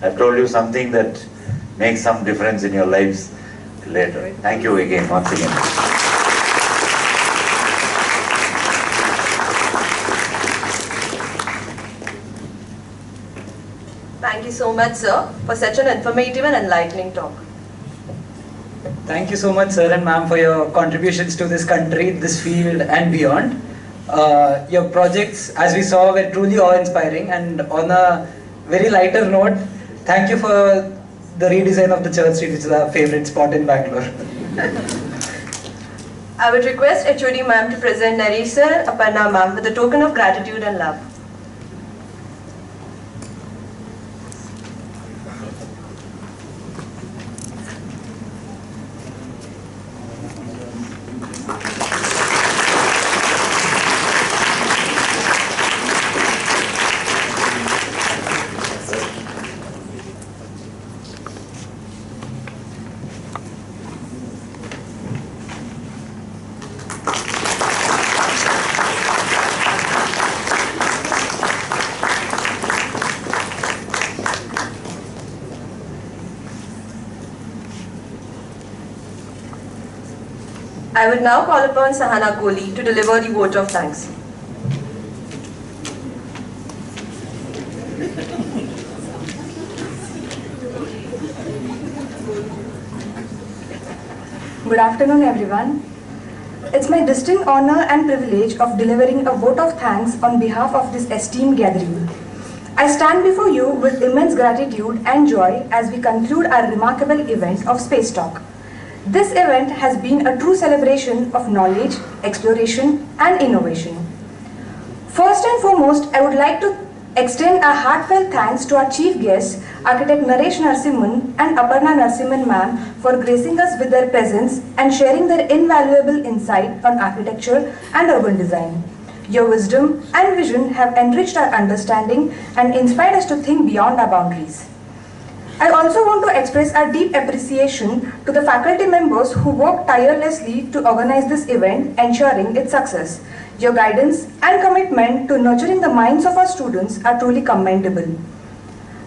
I've told you something that makes some difference in your lives later. Thank you again, once again. Thank you so much, sir, for such an informative and enlightening talk. Thank you so much, sir and ma'am, for your contributions to this country, this field and beyond. Your projects, as we saw, were truly awe-inspiring, and on a very lighter note, thank you for the redesign of the Church Street, which is our favorite spot in Bangalore. I would request HOD ma'am to present Naresh sir and Aparna ma'am with a token of gratitude and love. I would now call upon Sahana Kohli to deliver the vote of thanks. Good afternoon, everyone. It's my distinct honor and privilege of delivering a vote of thanks on behalf of this esteemed gathering. I stand before you with immense gratitude and joy as we conclude our remarkable event of Space Talk. This event has been a true celebration of knowledge, exploration, and innovation. First and foremost, I would like to extend a heartfelt thanks to our chief guests, Architect Naresh Narasimhan and Aparna Narasimhan ma'am, for gracing us with their presence and sharing their invaluable insight on architecture and urban design. Your wisdom and vision have enriched our understanding and inspired us to think beyond our boundaries. I also want to express our deep appreciation to the faculty members who worked tirelessly to organize this event, ensuring its success. Your guidance and commitment to nurturing the minds of our students are truly commendable.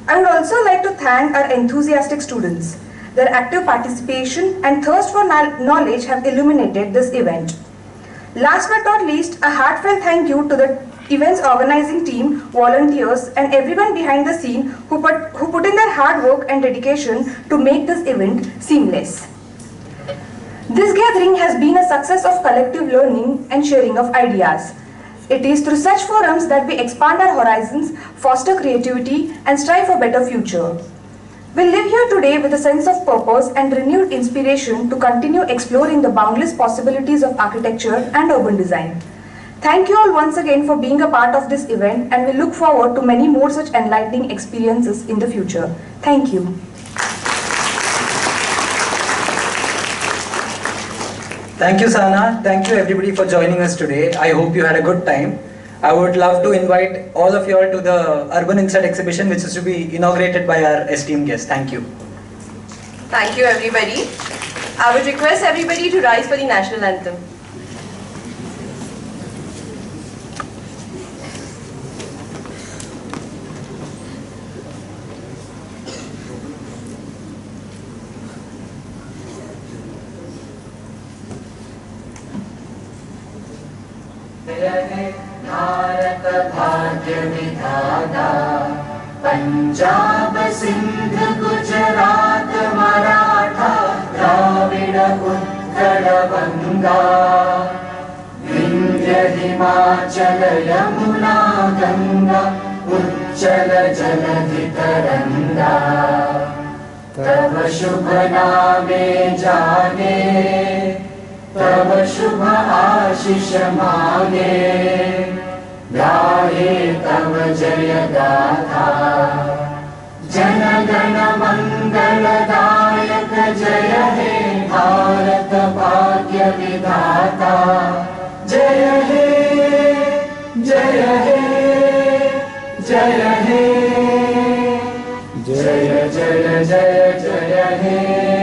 I would also like to thank our enthusiastic students. Their active participation and thirst for knowledge have illuminated this event. Last but not least, a heartfelt thank you to the events organizing team, volunteers, and everyone behind the scene who put in their hard work and dedication to make this event seamless. This gathering has been a success of collective learning and sharing of ideas. It is through such forums that we expand our horizons, foster creativity, and strive for a better future. We live here today with a sense of purpose and renewed inspiration to continue exploring the boundless possibilities of architecture and urban design. Thank you all once again for being a part of this event, and we look forward to many more such enlightening experiences in the future. Thank you. Thank you, Sana. Thank you everybody for joining us today. I hope you had a good time. I would love to invite all of you all to the Urban Insight exhibition, which is to be inaugurated by our esteemed guests. Thank you. Thank you, everybody. I would request everybody to rise for the national anthem. Bharat भाग्य विधाता पंजाब सिंध गुजरात मराठा द्राविड उत्कल बंगा विंध्य हिमाचल यमुना गंगा उच्चल जलधि तरंगा तब शुभ नामे जागे तब शुभ आशीष मांगे गाहे तब जय गाथा जन गण मंगलदायक जय हे भारत भाग्य विधाता जय हे जय हे जय हे जय जय जय जय हे